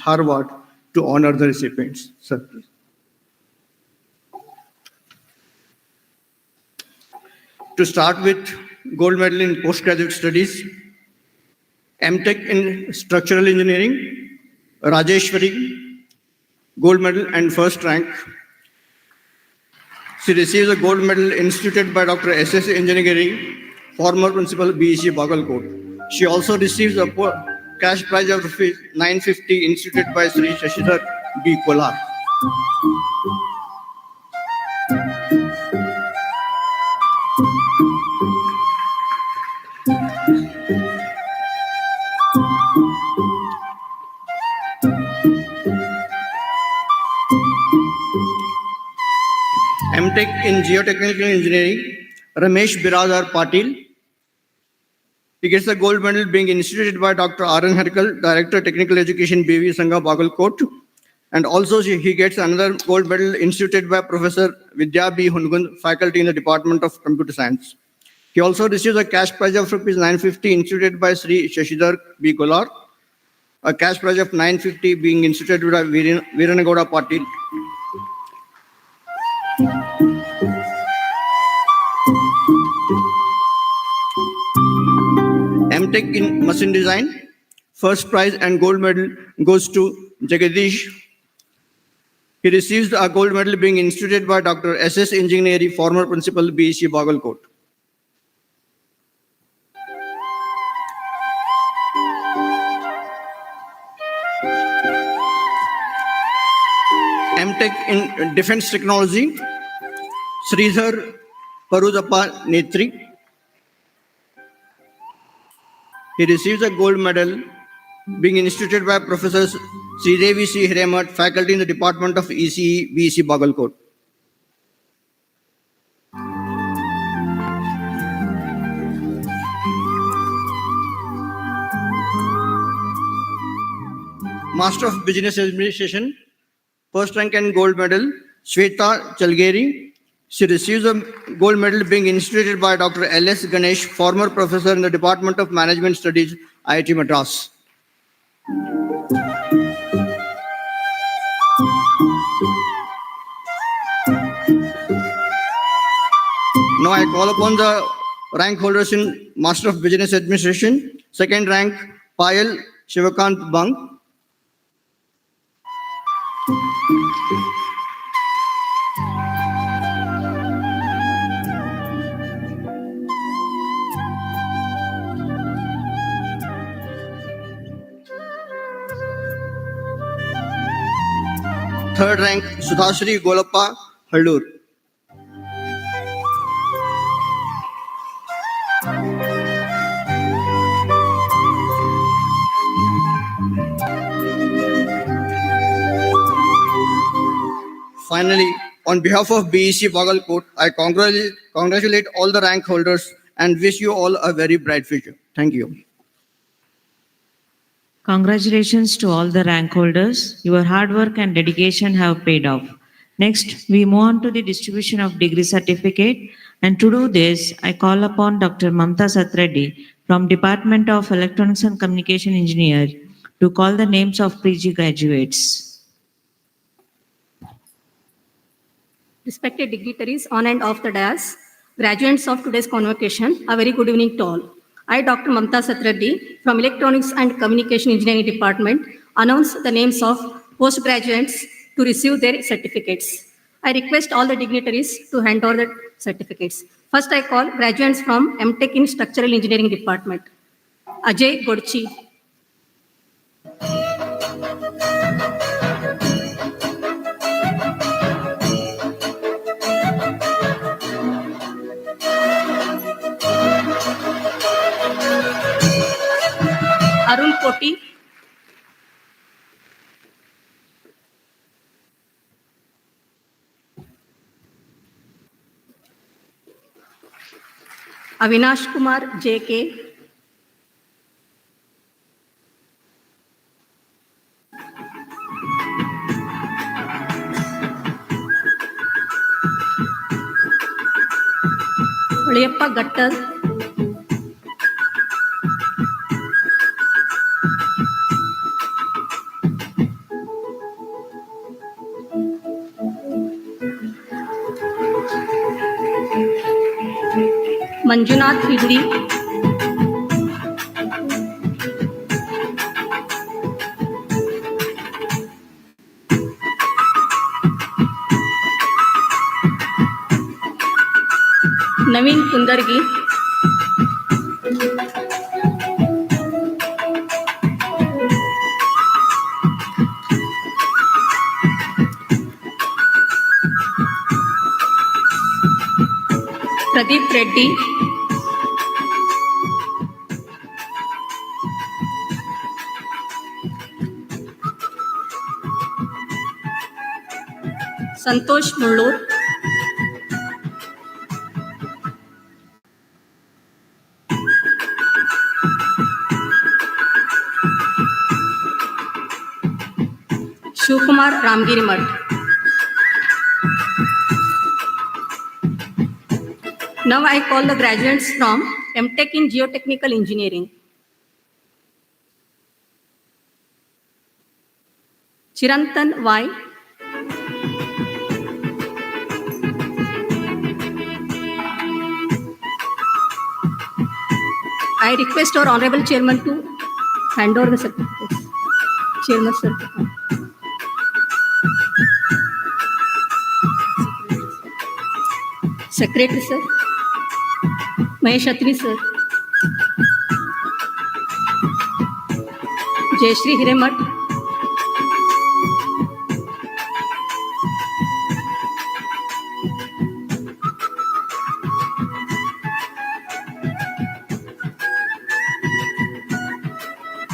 Dharwad, to honor the recipients. Sir, please. To start with, gold medal in postgraduate studies, M.Tech in structural engineering, Rajeshwari, gold medal and first rank. She receives a gold medal instituted by Dr. S.S. Engineering, former principal BEC Bagalkot. She also receives a cash prize of ₹950 instituted by Sri Shashidhar B. Kolar. M.Tech in Geotechnical Engineering, Ramesh Biradar Patil. He gets the gold medal being instituted by Dr. R.N. Herkal, Director Technical Education, BV Sangha, Bagalkot. And also he gets another gold medal instituted by Professor Vidya B. Hungun, Faculty in the Department of Computer Science. He also receives a cash prize of ₹950 instituted by Sri Shashidhar B. Kolar, a cash prize of ₹950 being instituted by Veeranagowda Patil. M.Tech in Machine Design, first prize and gold medal goes to Jagadish. He receives a gold medal being instituted by Dr. S.S. Engineering, former principal BEC Bagalkot. M.Tech in Defense Technology, Sridhar Parudappa Netri. He receives a gold medal being instituted by Professors Sridevi C. Hiremat, Faculty in the Department of ECE, BEC Bagalkot. Master of Business Administration, first rank and gold medal, Shweta Chalgeri. She receives a gold medal being instituted by Dr. L.S. Ganesh, former professor in the Department of Management Studies, IIT Madras. Now I call upon the rank holders in Master of Business Administration. Second rank, Payal Shivakant Bang. Third rank, Sudhashri Golappa Hallur. Finally, on behalf of BEC Bagalkot, I congratulate all the rank holders and wish you all a very bright future. Thank you. Congratulations to all the rank holders. Your hard work and dedication have paid off. Next, we move on to the distribution of degree certificate. And to do this, I call upon Dr. Mamta Satreddy from Department of Electronics and Communication Engineer to call the names of PG graduates. Respected dignitaries on and off the dais, graduates of today's convocation, a very good evening to all. I, Dr. Mamta Satreddy from Electronics and Communication Engineering Department, announce the names of postgraduates to receive their certificates. I request all the dignitaries to hand over the certificates. First, I call graduates from MTech in Structural Engineering Department. Ajay Godchi. Arun Koti. Avinash Kumar JK. Oliyappa Gattar. Manjunath Hidri. Naveen Kundargi. Pradeep Reddy. Santosh Mullur. Shivkumar Ramgiri Math. Now I call the graduates from MTech in Geotechnical Engineering. Chirantan Y. I request our Honorable Chairman to hand over the certificates. Chairman, sir. Secretary, sir. Mahesh Atri, sir. Jayashree Hiremat.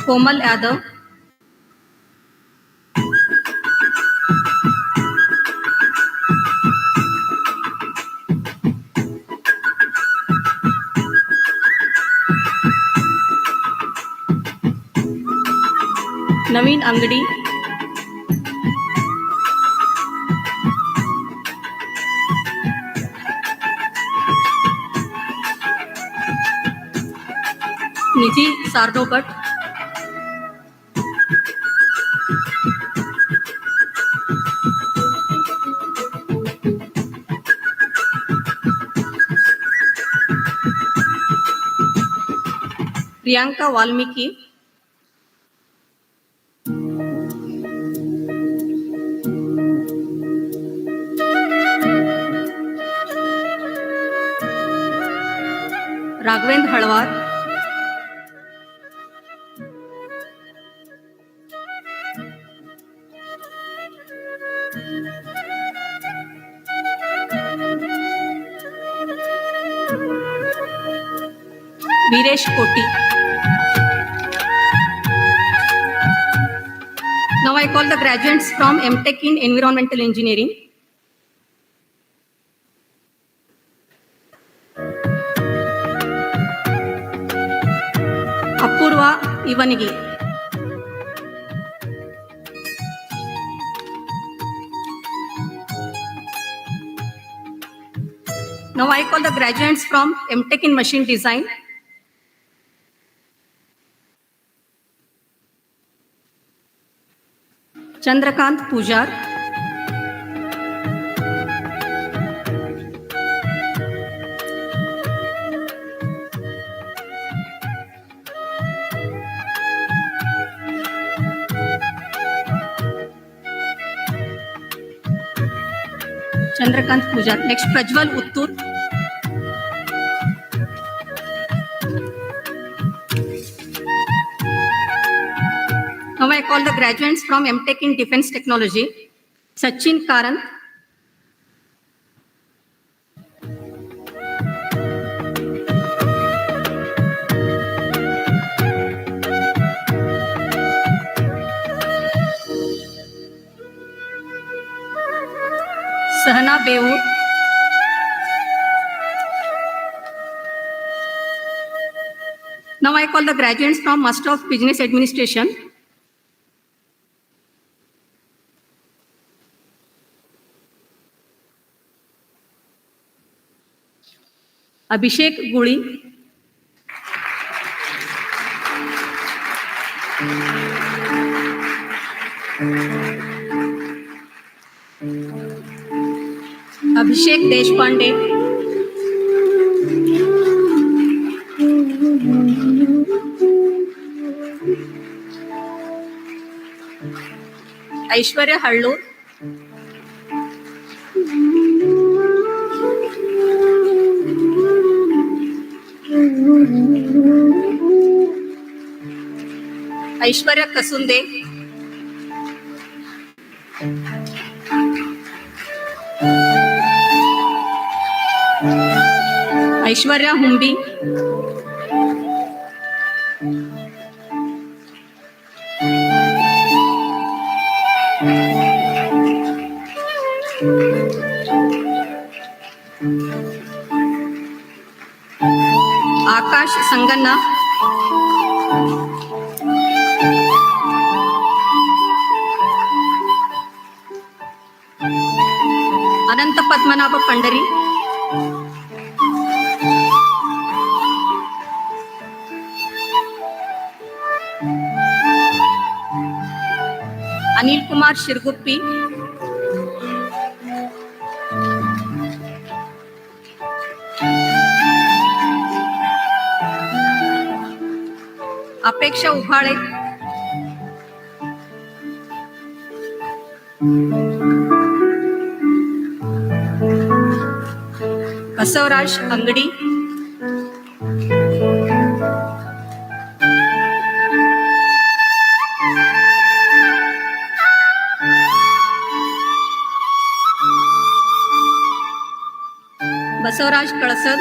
Komal Yadav. Naveen Angadi. Nidhi Sardobat. Priyanka Valmiki, Raghavendra Halwar, Viresh Koti. Now I call the graduates from MTech in Environmental Engineering. Apurva Ivanigi. Now I call the graduates from MTech in Machine Design. Chandrakant Pujar. Chandrakant Pujar. Next, Prajwal Uttur. Now I call the graduates from MTech in Defense Technology. Sachin Karan. Sahana Beur. Now I call the graduates from Master of Business Administration. Abhishek Guli. Abhishek Deshpande. Aishwarya Hallur. Aishwarya Kasunde. Aishwarya Humbi. Akash Sanganna. Ananta Padmanabha Pandari. Anil Kumar Shirguppi. Apeksha Ughale. Kasavraj Angadi. Basavaraj Kalasad.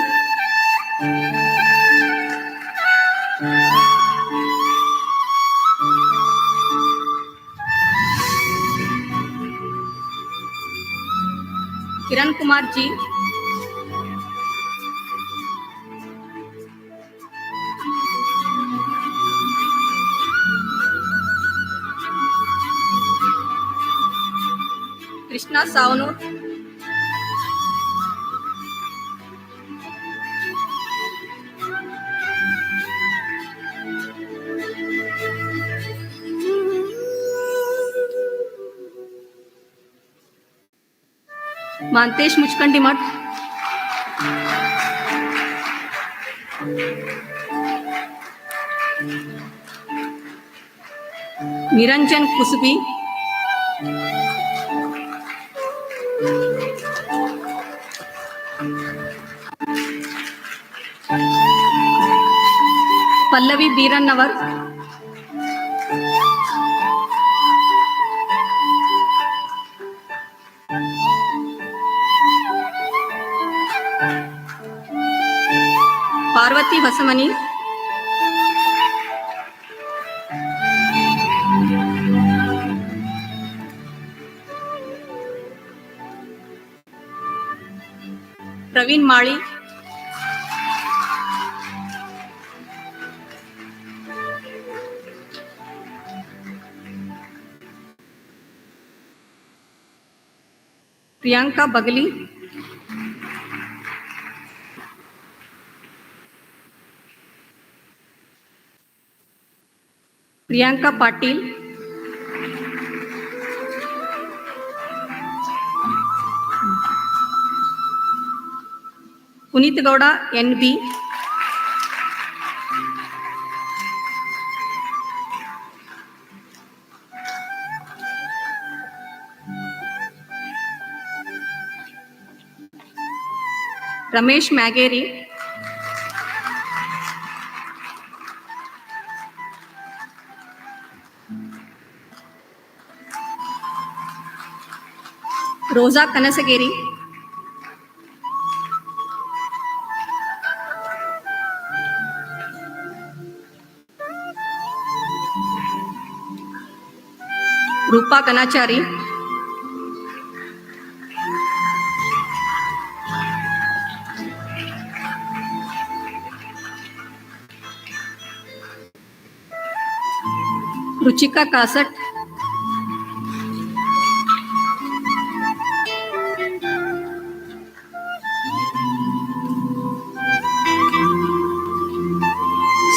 Kiran Kumar Ji. Krishna Saunur. Mantesh Muchkandi Mat. Niranjan Kusubi, Pallavi Birannavar, Parvati Vasamani, Praveen Mali, Priyanka Bagali, Priyanka Patil, Punit Gowda, NB, Ramesh Mageri, Rosa Kanasagiri, Rupa Kanachari, Ruchika Kasat,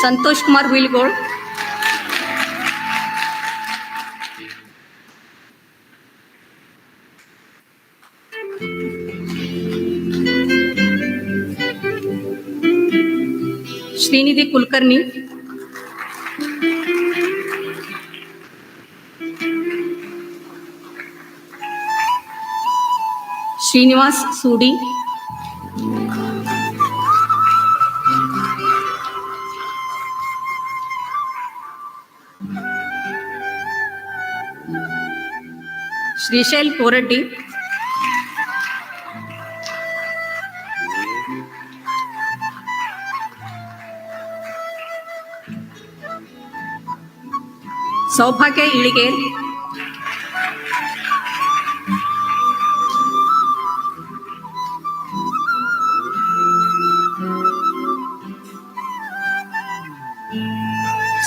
Santosh Kumar Wilgod, Srinidhi Kulkarni, Srinivas Sudi, Srishal Poreddy, Saubhagya Iligel,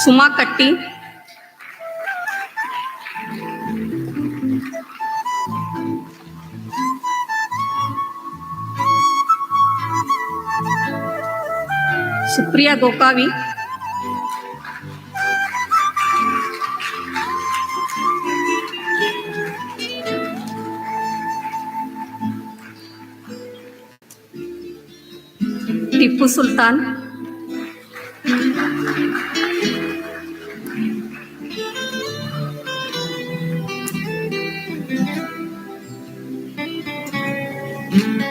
Suma Katti, Supriya Gokavi, Tipu Sultan,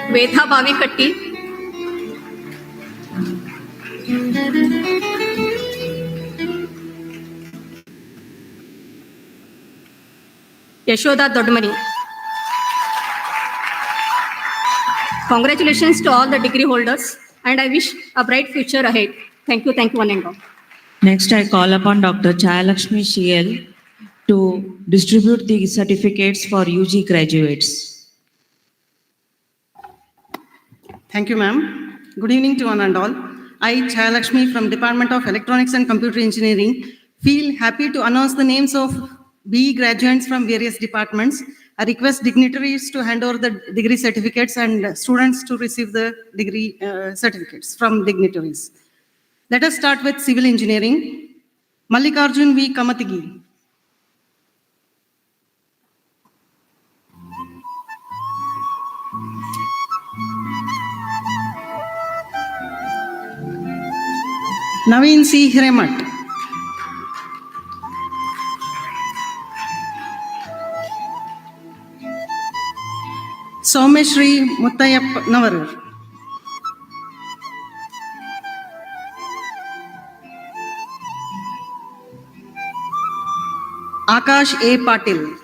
Vedha Bhavikatti, Yashoda Dodmani. Congratulations to all the degree holders, and I wish a bright future ahead. Thank you, one and all. Next, I call upon Dr. Chayalakshmi CL to distribute the certificates for UG graduates. Thank you, ma'am. Good evening to one and all. I, Chayalakshmi from Department of Electronics and Computer Engineering, feel happy to announce the names of BE graduates from various departments. I request dignitaries to hand over the degree certificates and students to receive the degree certificates from dignitaries. Let us start with civil engineering. Mallikarjun V. Kamatigi. Naveen C. Hiremat. Someshri Muttayapnavaru. Akash A. Patil.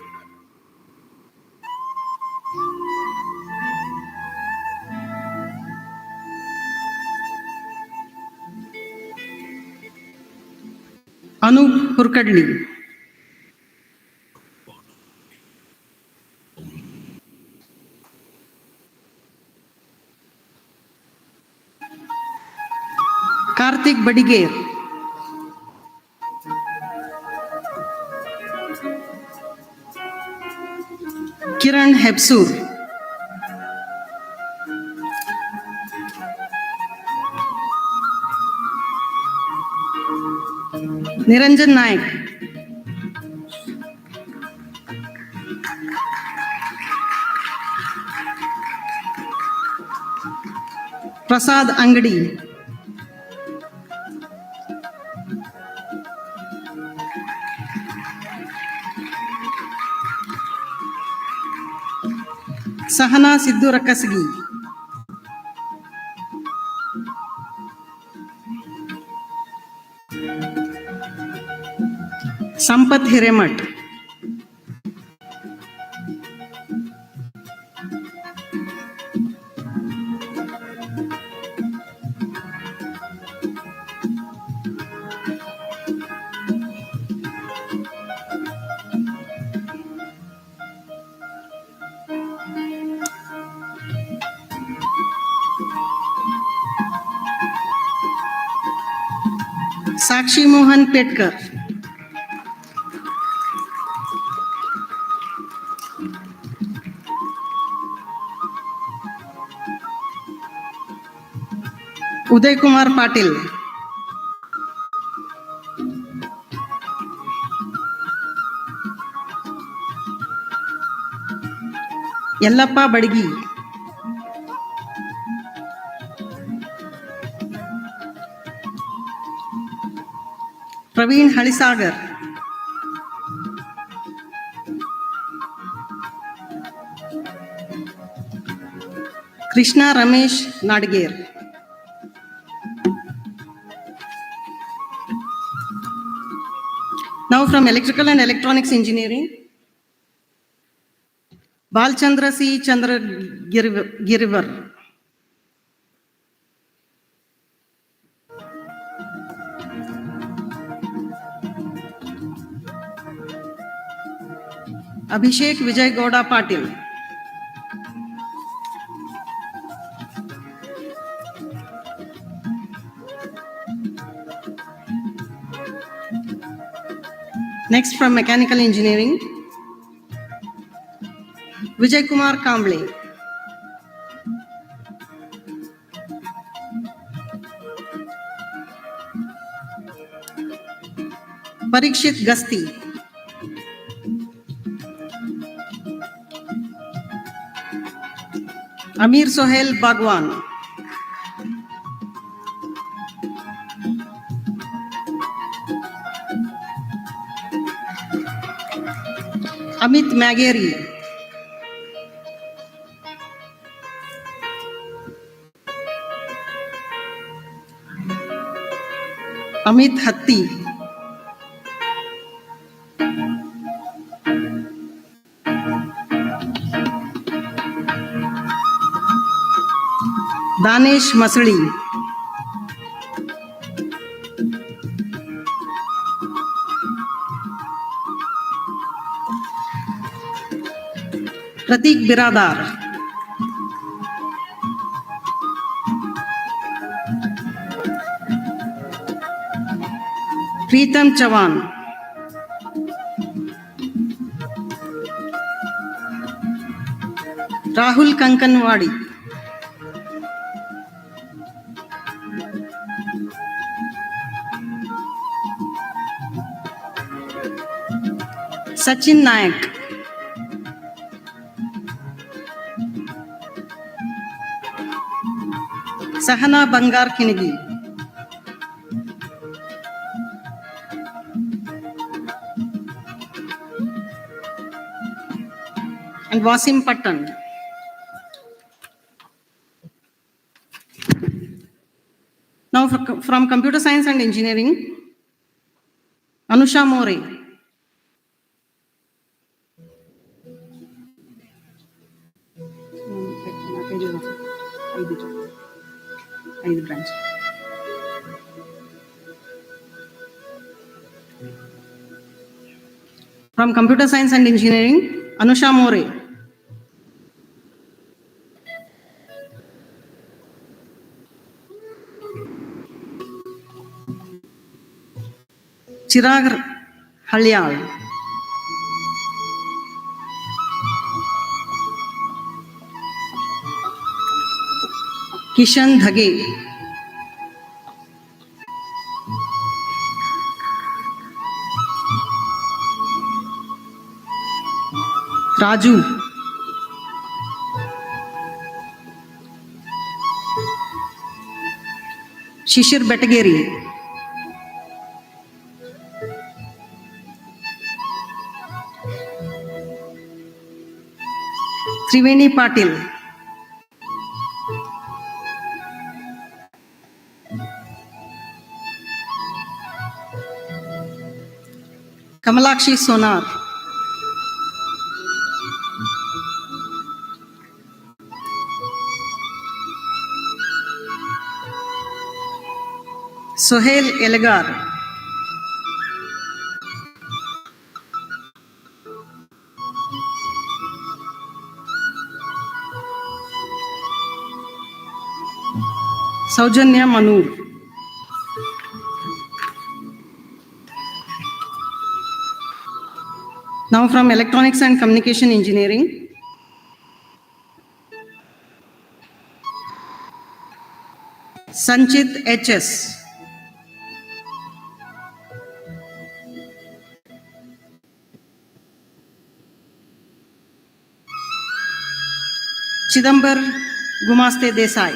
Anup Hurkadli. Karthik Badiger. Kiran Hebsur. Niranjan Naik. Prasad Angadi. Sahana Sidhu Rakasgi. Sampath Hiremat. Sakshi Mohan Petkar. Uday Kumar Patil. Yellappa Badgi. Praveen Halisagar. Krishna Ramesh Nadgir. Now from Electrical and Electronics Engineering, Balchandra C. Chandra Girivar. Abhishek Vijay Gowda Patil. Next from Mechanical Engineering, Vijay Kumar Kamble. Parikshit Gasti. Amir Sohail Bhagwan. Amit Mageri. Amit Hatti. Danesh Masli. Pratik Biradar. Pritam Chavan. Rahul Kankanwadi. Sachin Nayak. Sahana Bangar Kinigi. And Wasim Pattan. from Computer Science and Engineering, Anusha More. From Computer Science and Engineering, Anusha More. Chirag Halyal. Kishan Dhage. Raju. Shishir Betageri. Triveni Patil. Kamalakshi Sonar. Sohail Elegar. Saujanya Manur. Now from Electronics and Communication Engineering, Sanchit HS. Chidambar Gumaste Desai.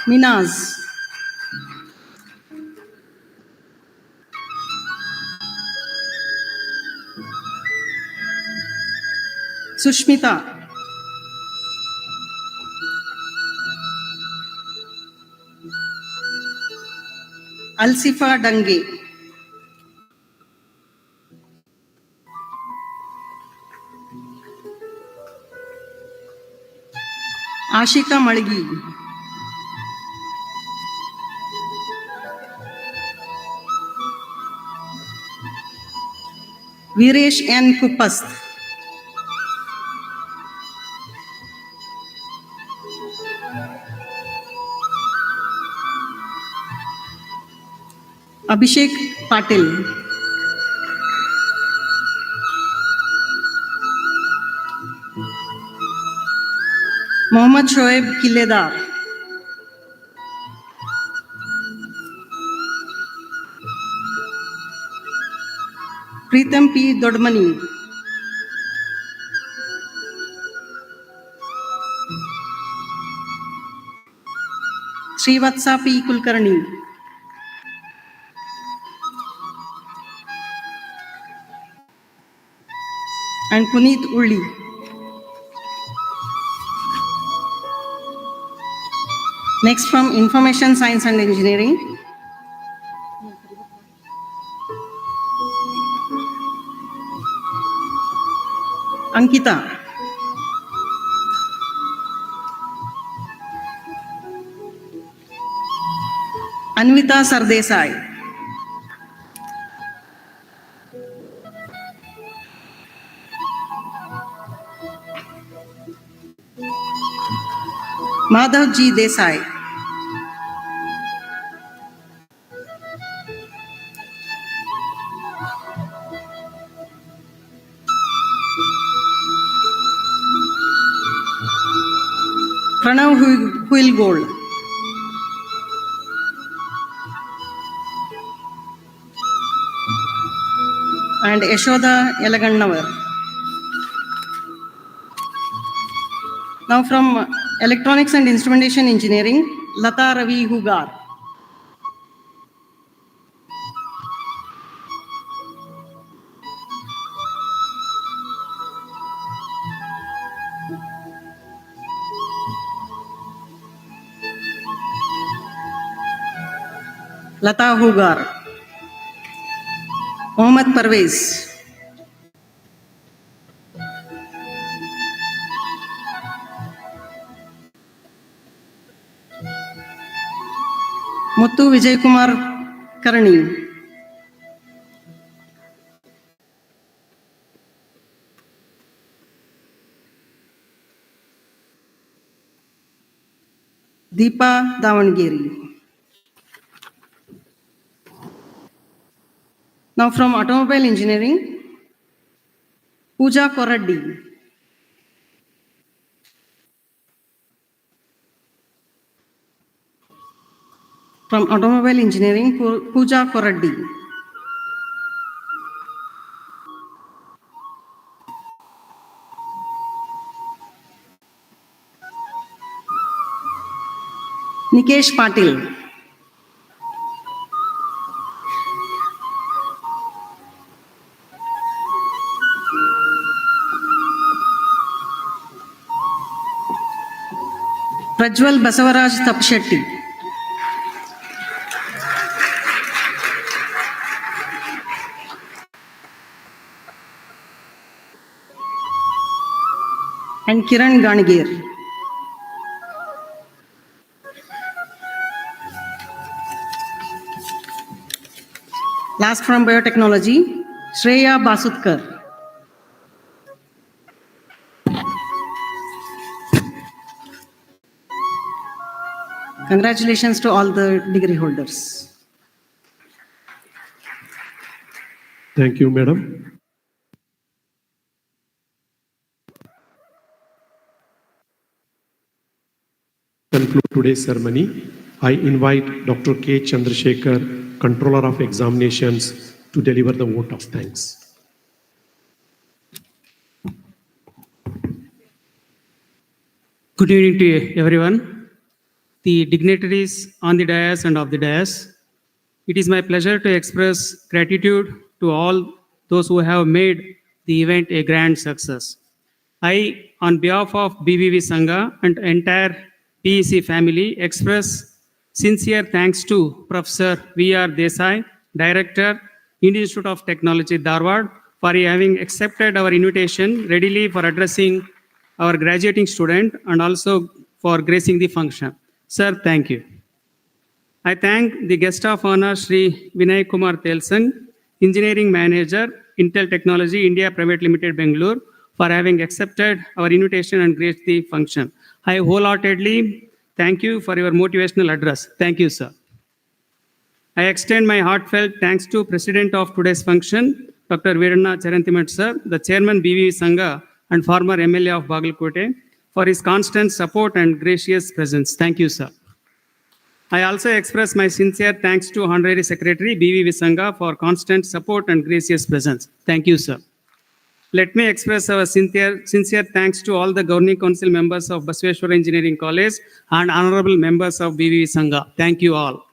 Minaz. Sushmita. Alsifa Dange. Ashika Malgi. Viresh N. Kupast. Abhishek Patil. Mohammad Shoaib Kiledar. Pritam P. Dodmani. Srivatsa P. Kulkarni. And Puneet Ulli. Next from Information Science and Engineering, Ankita. Anvita Sardesai. Madhav G. Desai. Pranav Huilgold. And Yashoda Yelagannavar. Now from Electronics and Instrumentation Engineering, Lata Ravi Hugar. Lata Hugar, Mohammad Parvez, Muthu Vijay Kumar Karani, Deepa Davangiri. Now from automobile engineering, Pooja Koraddi. From automobile engineering, Pooja Koraddi. Nikesh Patil. Prajwal Basavaraj Tapshetti. And Kiran Ganigir. Last from biotechnology, Shreya Basutkar. Congratulations to all the degree holders. Thank you, madam. Conclude today's ceremony. I invite Dr. K. Chandrasekhar, Controller of Examinations, to deliver the vote of thanks. Good evening to everyone, the dignitaries on the dais and off the dais. It is my pleasure to express gratitude to all those who have made the event a grand success. I, on behalf of BBV Sangha and entire BEC family, express sincere thanks to Professor V.R. Desai, Director, Indian Institute of Technology, Dharwad, for having accepted our invitation readily for addressing our graduating student and also for gracing the function. Sir, thank you. I thank the guest of honor, Shri Vinay Kumar Telsang, Engineering Manager, Intel Technology India Private Limited, Bangalore, for having accepted our invitation and graced the function. I wholeheartedly thank you for your motivational address. Thank you, sir. I extend my heartfelt thanks to President of today's function, Dr. Veerana Charantimat, sir, the Chairman BVV Sangha and former MLA of Bagalkote, for his constant support and gracious presence. Thank you, sir. I also express my sincere thanks to Honorary Secretary BVV Sangha for constant support and gracious presence. Thank you, sir. Let me express our sincere thanks to all the Governing Council members of Basaveshwara Engineering College and honorable members of BVV Sangha. Thank you all.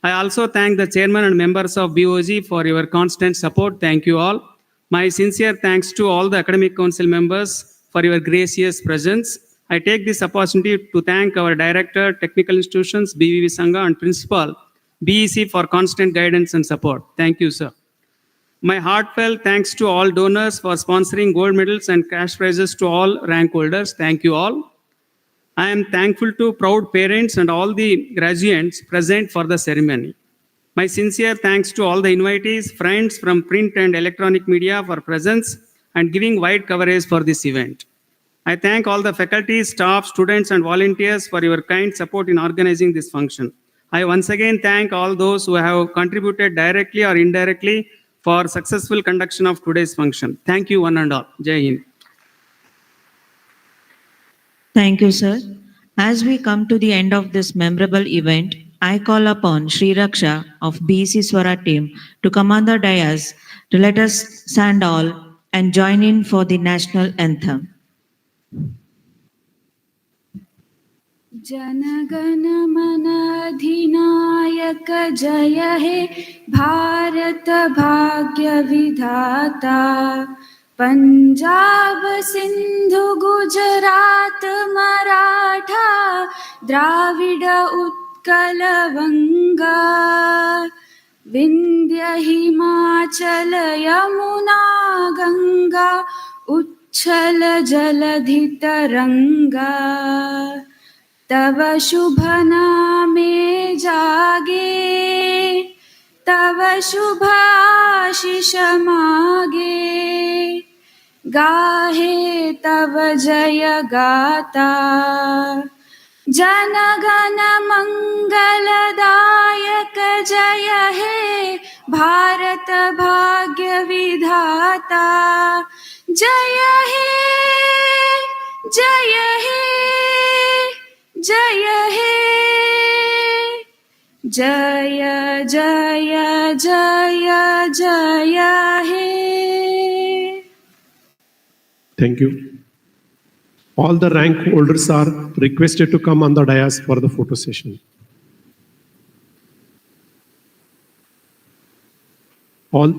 I also thank the chairman and members of BOG for your constant support. Thank you all. My sincere thanks to all the academic council members for your gracious presence. I take this opportunity to thank our director, technical institutions, BVV Sangha, and principal, BEC, for constant guidance and support. Thank you, sir. My heartfelt thanks to all donors for sponsoring gold medals and cash prizes to all rank holders. Thank you all. I am thankful to proud parents and all the graduates present for the ceremony. My sincere thanks to all the invitees, friends from print and electronic media for presence and giving wide coverage for this event. I thank all the faculty, staff, students, and volunteers for your kind support in organizing this function. I once again thank all those who have contributed directly or indirectly for successful conduction of today's function. Thank you, one and all. Jai Hind. Thank you, sir. As we come to the end of this memorable event, I call upon Sri Raksha of BEC Swara team to come on the dais to let us stand all and join in for the national anthem. जनगण मन अधिनायक जय हे भारत भाग्य विधाता पंजाब सिंधु गुजरात मराठा द्राविड उत्कलवङ्गा विन्ध्य हिमाचल यमुना गङ्गा उच्छल जलधितरङ्गा तव शुभ नामे जागे तव शुभ आशीष मागे गाहे तव जय गाता जन गण मंगलदायक जय हे भारत भाग्य विधाता जय हे जय हे जय हे जय जय जय जय हे. Thank you. All the rank holders are requested to come on the dais for the photo session. All